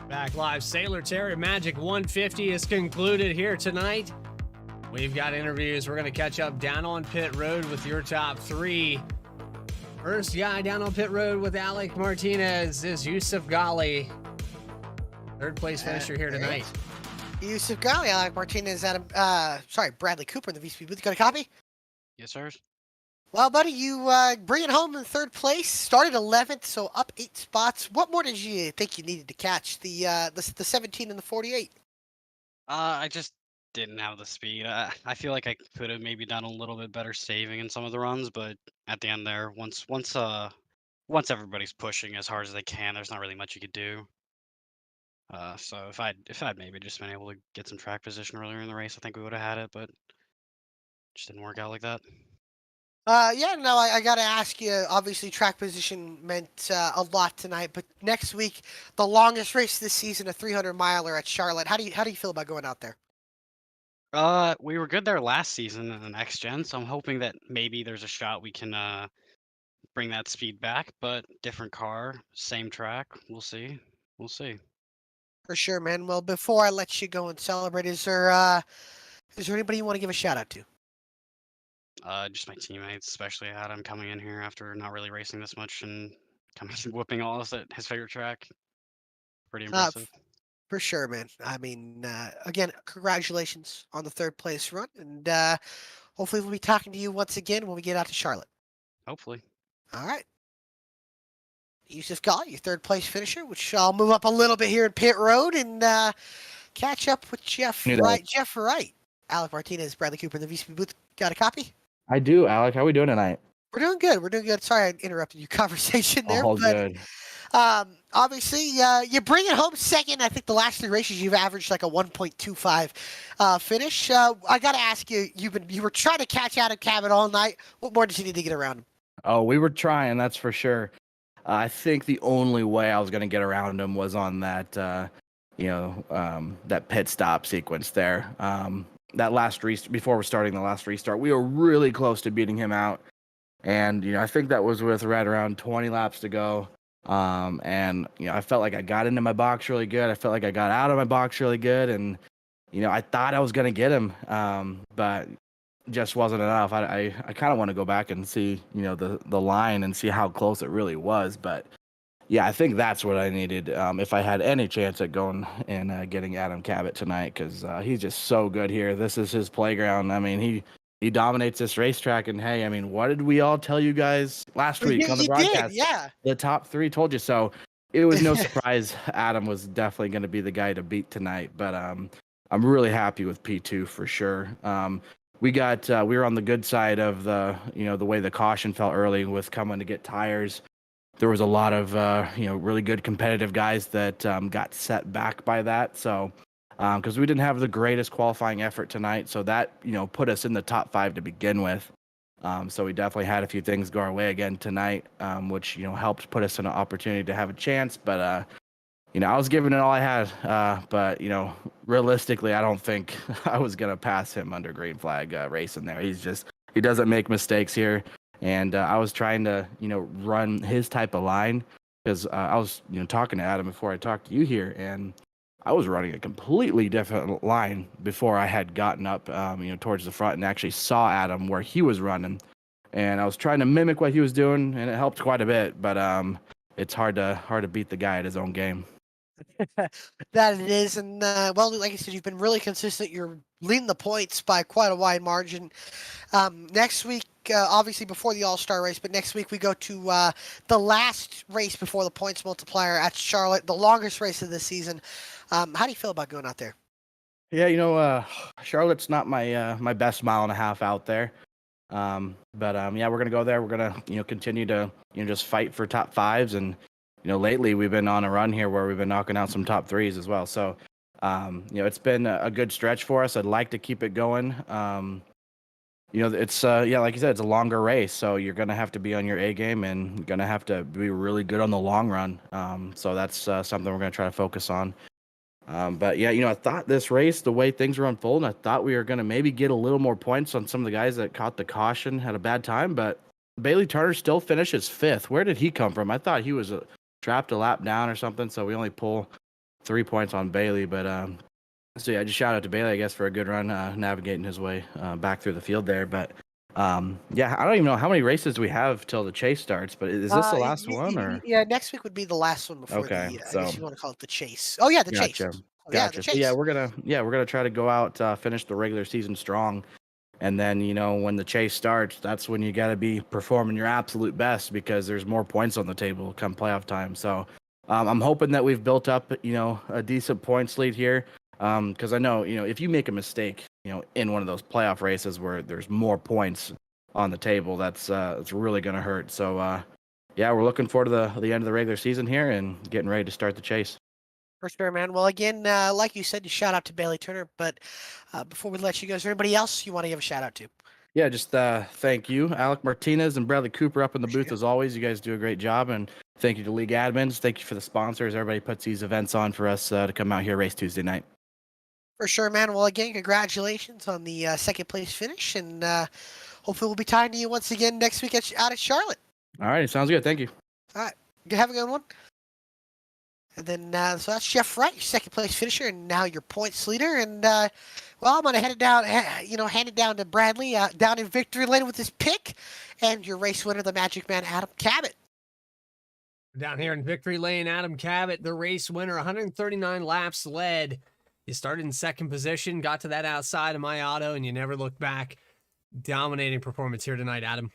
Back live, Sailor Terry Magic 150 is concluded here tonight. We've got interviews. We're going to catch up down on pit road with your top three. First guy down on pit road with Alec Martinez is Yusuf Ghali. Third place finisher here tonight. Yusuf Ghali, Alec Martinez, Bradley Cooper in the VSPEED booth. You got a copy? Yes, sir. Well, buddy, you bring it home in third place. Started 11th, so up 8 spots. What more did you think you needed to catch? The 17 and the 48. I just didn't have the speed. I feel like I could have maybe done a little bit better saving in some of the runs, but at the end there, once everybody's pushing as hard as they can, there's not really much you could do. So if I'd maybe just been able to get some track position earlier in the race, I think we would have had it, but just didn't work out like that. I got to ask you, obviously track position meant a lot tonight, but next week, the longest race this season, a 300-miler at Charlotte. How do you feel about going out there? We were good there last season in the next gen, so I'm hoping that maybe there's a shot we can bring that speed back, but different car, same track. We'll see. We'll see. For sure, man. Well, before I let you go and celebrate, is there anybody you want to give a shout out to? Just my teammates, especially Adam, coming in here after not really racing this much and coming whooping all of us at his favorite track. Pretty impressive. For sure, man. I mean, again, congratulations on the third place run, and hopefully we'll be talking to you once again when we get out to Charlotte. Hopefully. All right. Yusuf Ghali, your third place finisher, which I'll move up a little bit here in pit road and catch up with Jeff Wright. Jeff Wright. Alec Martinez, Bradley Cooper in the VSP booth. Got a copy? I do, Alec. How are we doing tonight? We're doing good. We're doing good. Sorry I interrupted your conversation there. All good. Obviously, you bring it home second. I think the last 3 races you've averaged like a 1.25 finish. I got to ask you, you were trying to catch Adam Cabot all night. What more did you need to get around him? Oh, we were trying, that's for sure. I think the only way I was going to get around him was on that, that pit stop sequence there. That last before we're starting the last restart, we were really close to beating him out. And, I think that was with right around 20 laps to go. I felt like I got into my box really good. I felt like I got out of my box really good. And, I thought I was going to get him, but just wasn't enough. I kind of want to go back and see, the line and see how close it really was. But, yeah, I think that's what I needed if I had any chance at going and getting Adam Cabot tonight, because he's just so good here. This is his playground. I mean, he dominates this racetrack. And, hey, I mean, what did we all tell you guys last week on the broadcast? Yeah. The top 3 told you so. It was no surprise Adam was definitely going to be the guy to beat tonight. But I'm really happy with P2 for sure. We were on the good side of the way the caution fell early with coming to get tires. There was a lot of, really good competitive guys that got set back by that. So, because we didn't have the greatest qualifying effort tonight. So that, put us in the top 5 to begin with. So we definitely had a few things go our way again tonight, which, helped put us in an opportunity to have a chance. But, I was giving it all I had. But, realistically, I don't think I was going to pass him under green flag racing there. He doesn't make mistakes here. And I was trying to, run his type of line because I was, talking to Adam before I talked to you here, and I was running a completely different line before I had gotten up, towards the front and actually saw Adam where he was running. And I was trying to mimic what he was doing, and it helped quite a bit. But it's hard to beat the guy at his own game. That it is, and like I said, you've been really consistent. You're leading the points by quite a wide margin. Next week, obviously before the All-Star race, but next week we go to the last race before the points multiplier at Charlotte, the longest race of the season. How do you feel about going out there? Yeah, Charlotte's not my best mile and a half out there. But we're gonna go there. We're gonna continue to just fight for top 5s, and lately we've been on a run here where we've been knocking out some top 3s as well. So it's been a good stretch for us. I'd like to keep it going. It's like you said, it's a longer race, so you're gonna have to be on your A game, and you're gonna have to be really good on the long run. So that's something we're gonna try to focus on. But I thought this race, the way things were unfolding, I thought we were gonna maybe get a little more points on some of the guys that caught the caution, had a bad time. But Bailey Turner still finishes 5th. Where did he come from? I thought he was trapped a lap down or something. So we only pull 3 points on Bailey. But so yeah, just shout out to Bailey, I guess, for a good run navigating his way back through the field there. But yeah, I don't even know how many races we have till the chase starts. But is this the last one or? Yeah, next week would be the last one before Okay, I so guess you want to call it the chase. Oh yeah, the chase. gotcha, Oh, yeah, the gotcha. So chase. yeah, we're gonna try to go out, finish the regular season strong. And then, when the chase starts, that's when you got to be performing your absolute best because there's more points on the table come playoff time. So I'm hoping that we've built up, a decent points lead here. Because I know, if you make a mistake, in one of those playoff races where there's more points on the table, that's it's really going to hurt. So, yeah, we're looking forward to the end of the regular season here and getting ready to start the chase. For sure, man. Well, again, like you said, you shout out to Bailey Turner. But before we let you go, is there anybody else you want to give a shout out to? Yeah, just thank you, Alec Martinez and Bradley Cooper up in the booth as always. You guys do a great job, and thank you to league admins. Thank you for the sponsors. Everybody puts these events on for us to come out here race Tuesday night. For sure, man. Well, again, congratulations on the second place finish, and hopefully we'll be talking to you once again next week out at Charlotte. All right, sounds good. Thank you. All right, have a good one. And then, so that's Jeff Wright, your second place finisher, and now your points leader. And well, I'm gonna head it down, hand it down to Bradley down in victory lane with his pick, and your race winner, the Magic Man, Adam Cabot. Down here in victory lane, Adam Cabot, the race winner, 139 laps led. You started in second position, got to that outside of my auto, and you never looked back. Dominating performance here tonight, Adam.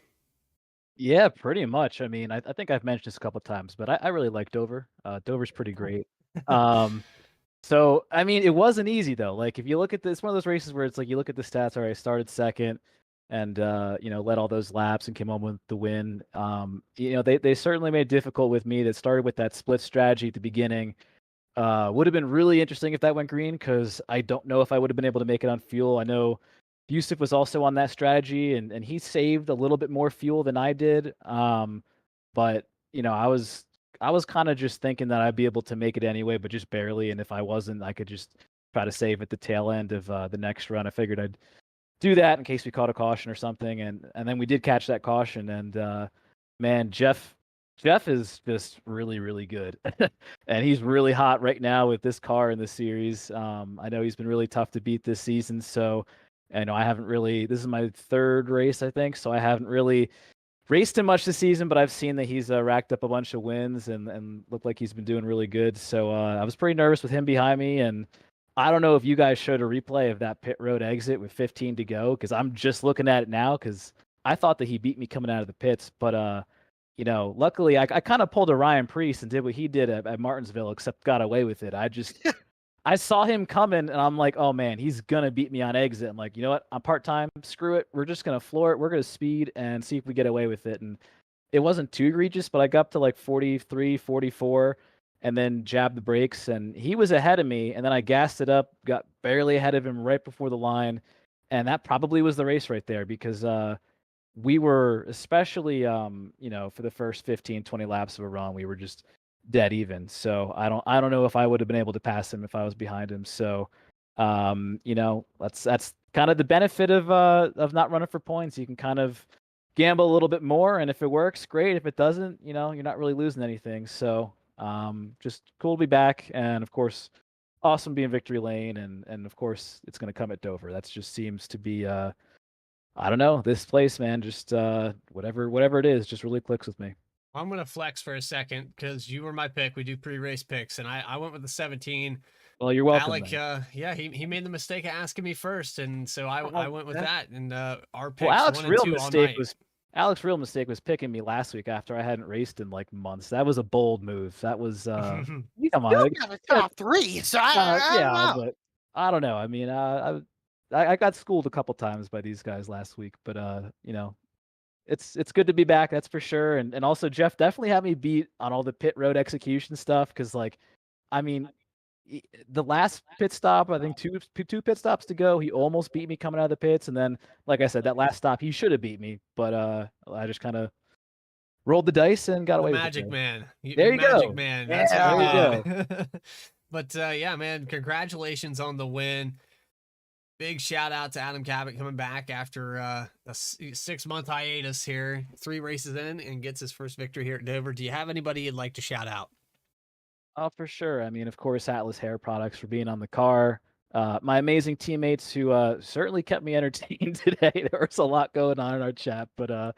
Yeah, pretty much. I mean, I think I've mentioned this a couple of times, but I really like Dover. Dover's pretty great. So, I mean, it wasn't easy, though. Like, if you look at this, one of those races where it's like you look at the stats, all right, I started second and, led all those laps and came home with the win. They certainly made it difficult with me. That started with that split strategy at the beginning. Would have been really interesting if that went green because I don't know if I would have been able to make it on fuel. I know Yusuf was also on that strategy, and he saved a little bit more fuel than I did. But I was kind of just thinking that I'd be able to make it anyway, but just barely. And if I wasn't, I could just try to save at the tail end of the next run. I figured I'd do that in case we caught a caution or something, and then we did catch that caution. And man, Jeff is just really, really good, and he's really hot right now with this car in the series. I know he's been really tough to beat this season, so. I know I haven't really, this is my third race, I think, so I haven't really raced him much this season, but I've seen that he's racked up a bunch of wins and looked like he's been doing really good. So I was pretty nervous with him behind me, and I don't know if you guys showed a replay of that pit road exit with 15 to go, because I'm just looking at it now, because I thought that he beat me coming out of the pits, but luckily I kind of pulled a Ryan Preece and did what he did at Martinsville, except got away with it. I saw him coming, and I'm like, oh, man, he's going to beat me on exit. I'm like, you know what? I'm part-time. Screw it. We're just going to floor it. We're going to speed and see if we get away with it. And it wasn't too egregious, but I got up to like 43, 44, and then jabbed the brakes. And he was ahead of me, and then I gassed it up, got barely ahead of him right before the line. And that probably was the race right there because we were, especially, for the first 15, 20 laps of a run, we were just dead even. So I don't know if I would have been able to pass him if I was behind him. So that's kind of the benefit of not running for points. You can kind of gamble a little bit more, and if it works, great. If it doesn't, you're not really losing anything. So just cool to be back, and of course awesome being victory lane, and of course it's going to come at Dover. That just seems to be I don't know, this place, man, just whatever it is, just really clicks with me. I'm going to flex for a second because you were my pick. We do pre-race picks, and I went with the 17. Well, you're welcome. Alec, he made the mistake of asking me first, and so I went with that. And our picks. Well, Alex's real mistake was picking me last week after I hadn't raced in like months. That was a bold move. That was come on, You got a top three, so I don't know. but I don't know. I mean, I got schooled a couple times by these guys last week, but it's good to be back, that's for sure. And also Jeff definitely had me beat on all the pit road execution stuff because, like, I mean, the last pit stop, I think two pit stops to go, he almost beat me coming out of the pits, and then, like I said, that last stop he should have beat me, but I just kind of rolled the dice and got away with it. Magic Man. There you go. Magic Man. That's there what you go. But yeah, man, congratulations on the win. Big shout out to Adam Cabot coming back after a 6-month hiatus here, 3 races in, and gets his first victory here at Dover. Do you have anybody you'd like to shout out? Oh, for sure. I mean, of course, Atlas Hair Products for being on the car. My amazing teammates who certainly kept me entertained today. There was a lot going on in our chat, but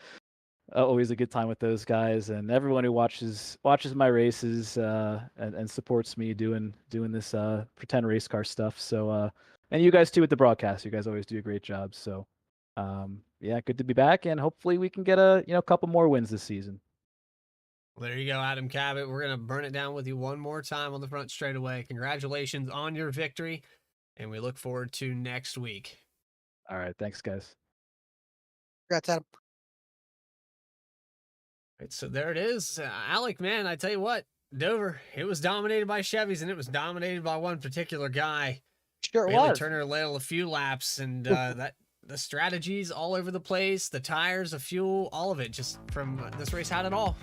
always a good time with those guys and everyone who watches my races and supports me doing this pretend race car stuff. So and you guys too with the broadcast. You guys always do a great job. So yeah, good to be back, and hopefully we can get a couple more wins this season. Well, there you go, Adam Cabot. We're going to burn it down with you one more time on the front straightaway. Congratulations on your victory, and we look forward to next week. All right, thanks guys. Congrats, Adam. Right, so there it is. Alec, man, I tell you what, Dover, it was dominated by Chevys, and it was dominated by one particular guy. Sure it Bailey was. Turner led a few laps, and that the strategies all over the place, the tires, the fuel, all of it, just from this race had it all.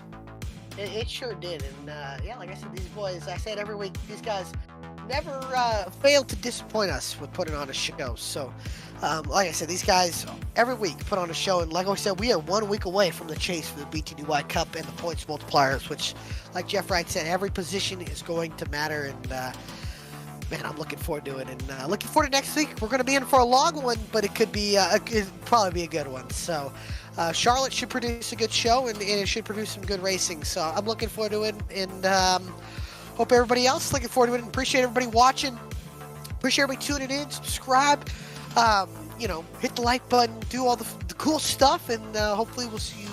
It sure did, and yeah, like I said, these boys, I said every week, these guys never fail to disappoint us with putting on a show. So, like I said, these guys every week put on a show, and like I said, we are 1 week away from the chase for the BTDY Cup and the points multipliers, which, like Jeff Wright said, every position is going to matter, and man, I'm looking forward to it, and looking forward to next week. We're going to be in for a long one, but it could be, it'll probably be a good one. So. Charlotte should produce a good show, and it should produce some good racing. So I'm looking forward to it, and hope everybody else looking forward to it. And appreciate everybody watching. Appreciate everybody tuning in. Subscribe. Hit the like button. Do all the cool stuff, and hopefully we'll see you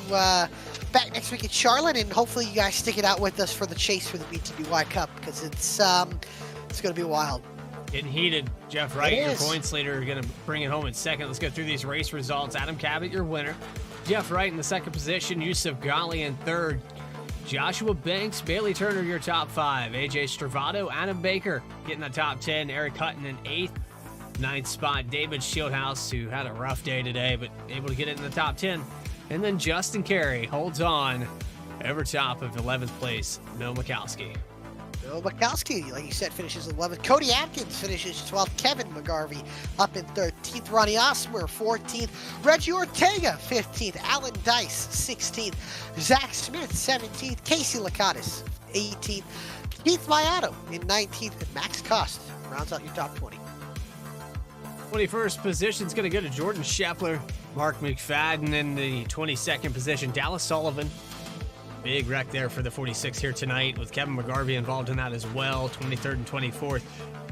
back next week at Charlotte. And hopefully you guys stick it out with us for the chase for the BTDY Cup, because it's going to be wild. Getting heated. Jeff Wright, your points leader, going to bring it home in second. Let's go through these race results. Adam Cabot, your winner. Jeff Wright in the second position. Yusuf Ghali in third. Joshua Banks, Bailey Turner, your top five. AJ Stravato, Adam Baker getting the top 10. Eric Hutton in eighth. Ninth spot, David Shieldhouse, who had a rough day today, but able to get it in the top 10. And then Justin Carey holds on over top of 11th place, Noah Mikowski. Bill Mikowski, like you said, finishes 11th. Cody Atkins finishes 12th. Kevin McGarvey up in 13th. Ronnie Osmer, 14th. Reggie Ortega, 15th. Alan Dice, 16th. Zach Smith, 17th. Casey Lakatis, 18th. Keith Mayato in 19th. And Max Cost rounds out your top 20. 21st position is going to go to Jordan Scheffler. Mark McFadden in the 22nd position. Dallas Sullivan. Big wreck there for the 46 here tonight, with Kevin McGarvey involved in that as well. 23rd and 24th.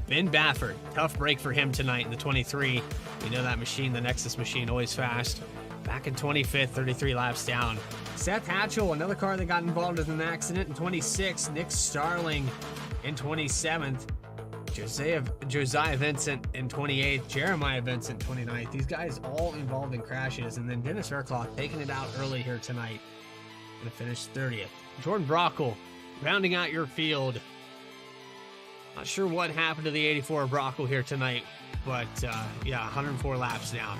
Ben Baffert, tough break for him tonight in the 23. You know that machine, the Nexus machine, always fast. Back in 25th, 33 laps down. Seth Hatchell, another car that got involved in an accident in 26. Nick Starling in 27th. Josiah Vincent in 28th. Jeremiah Vincent 29th. These guys all involved in crashes. And then Dennis Ercloth taking it out early here tonight. Going to finish 30th. Jordan Brockle rounding out your field. Not sure what happened to the 84 Brockle here tonight, but yeah, 104 laps down.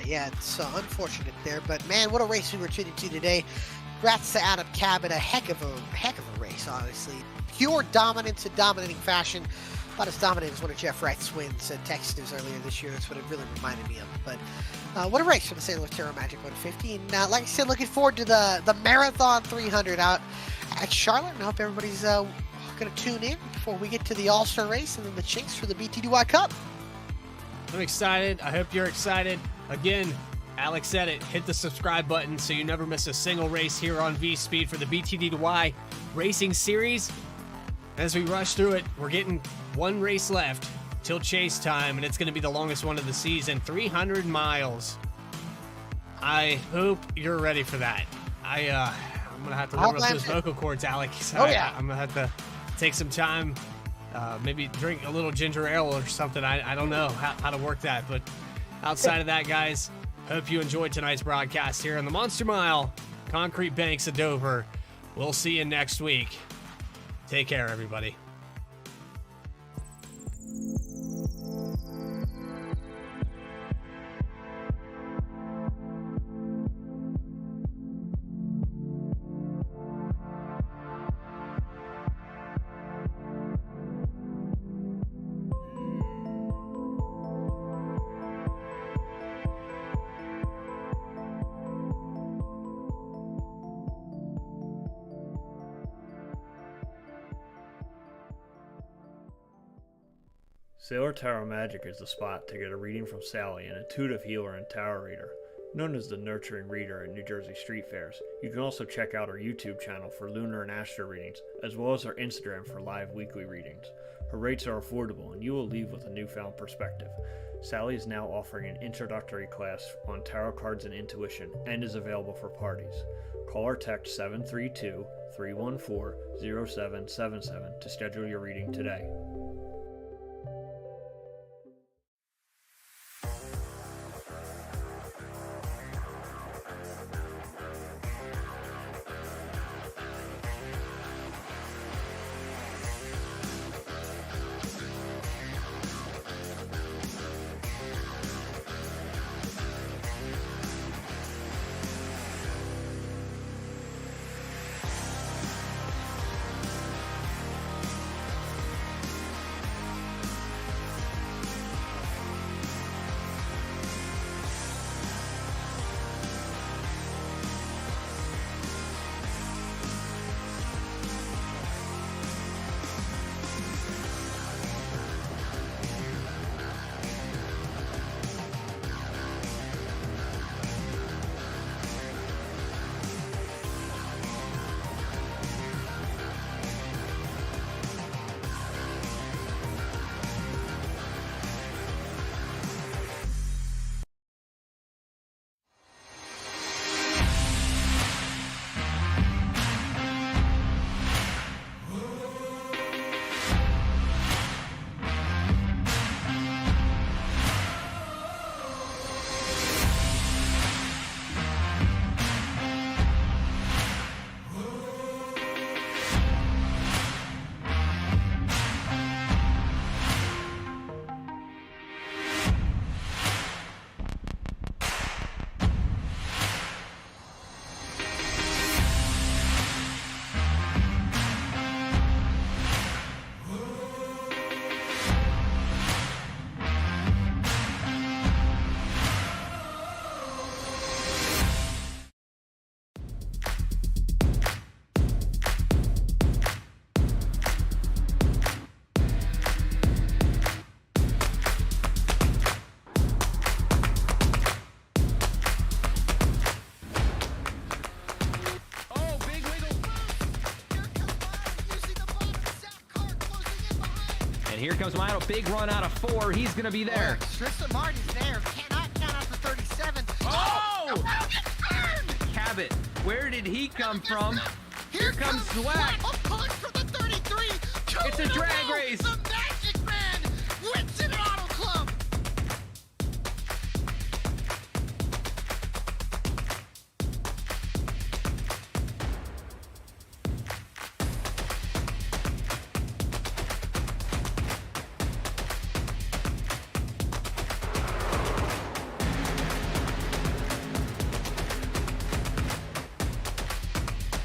Yeah, it's unfortunate there, but man, what a race we were tuning to today. Congrats to Adam Cabot, a heck of a race, honestly. Pure dominance in dominating fashion. About as dominant as one of Jeff Wright's wins at Texas earlier this year. That's what it really reminded me of. But what a race for the St. Louis Terra Magic 150. And like I said, looking forward to the Marathon 300 out at Charlotte. And I hope everybody's going to tune in before we get to the All-Star race and then the chase for the BTDY Cup. I'm excited. I hope you're excited. Again, Alex said it. Hit the subscribe button so you never miss a single race here on VSPEED for the BTDY Racing Series. As we rush through it, we're getting one race left till chase time, and it's going to be the longest one of the season, 300 miles. I hope you're ready for that. I'm going to have to warm up those vocal cords, Alex. Oh, yeah. I'm going to have to take some time, maybe drink a little ginger ale or something. I don't know how to work that, but outside of that, guys, hope you enjoyed tonight's broadcast here on the Monster Mile, Concrete Banks of Dover. We'll see you next week. Take care, everybody. Sailor Tarot Magic is the spot to get a reading from Sally, an intuitive healer and tarot reader. Known as the nurturing reader at New Jersey street fairs, you can also check out our YouTube channel for lunar and astro readings, as well as our Instagram for live weekly readings. Her rates are affordable, and you will leave with a newfound perspective. Sally is now offering an introductory class on tarot cards and intuition, and is available for parties. Call or text 732-314-0777 to schedule your reading today. And here comes Milo, big run out of 4. He's going to be there. Tristan Martin's there. Cannot count out the 37. Oh! Cabot, where did he come from? Here comes Swack. A push for the 33. It's a drag race. The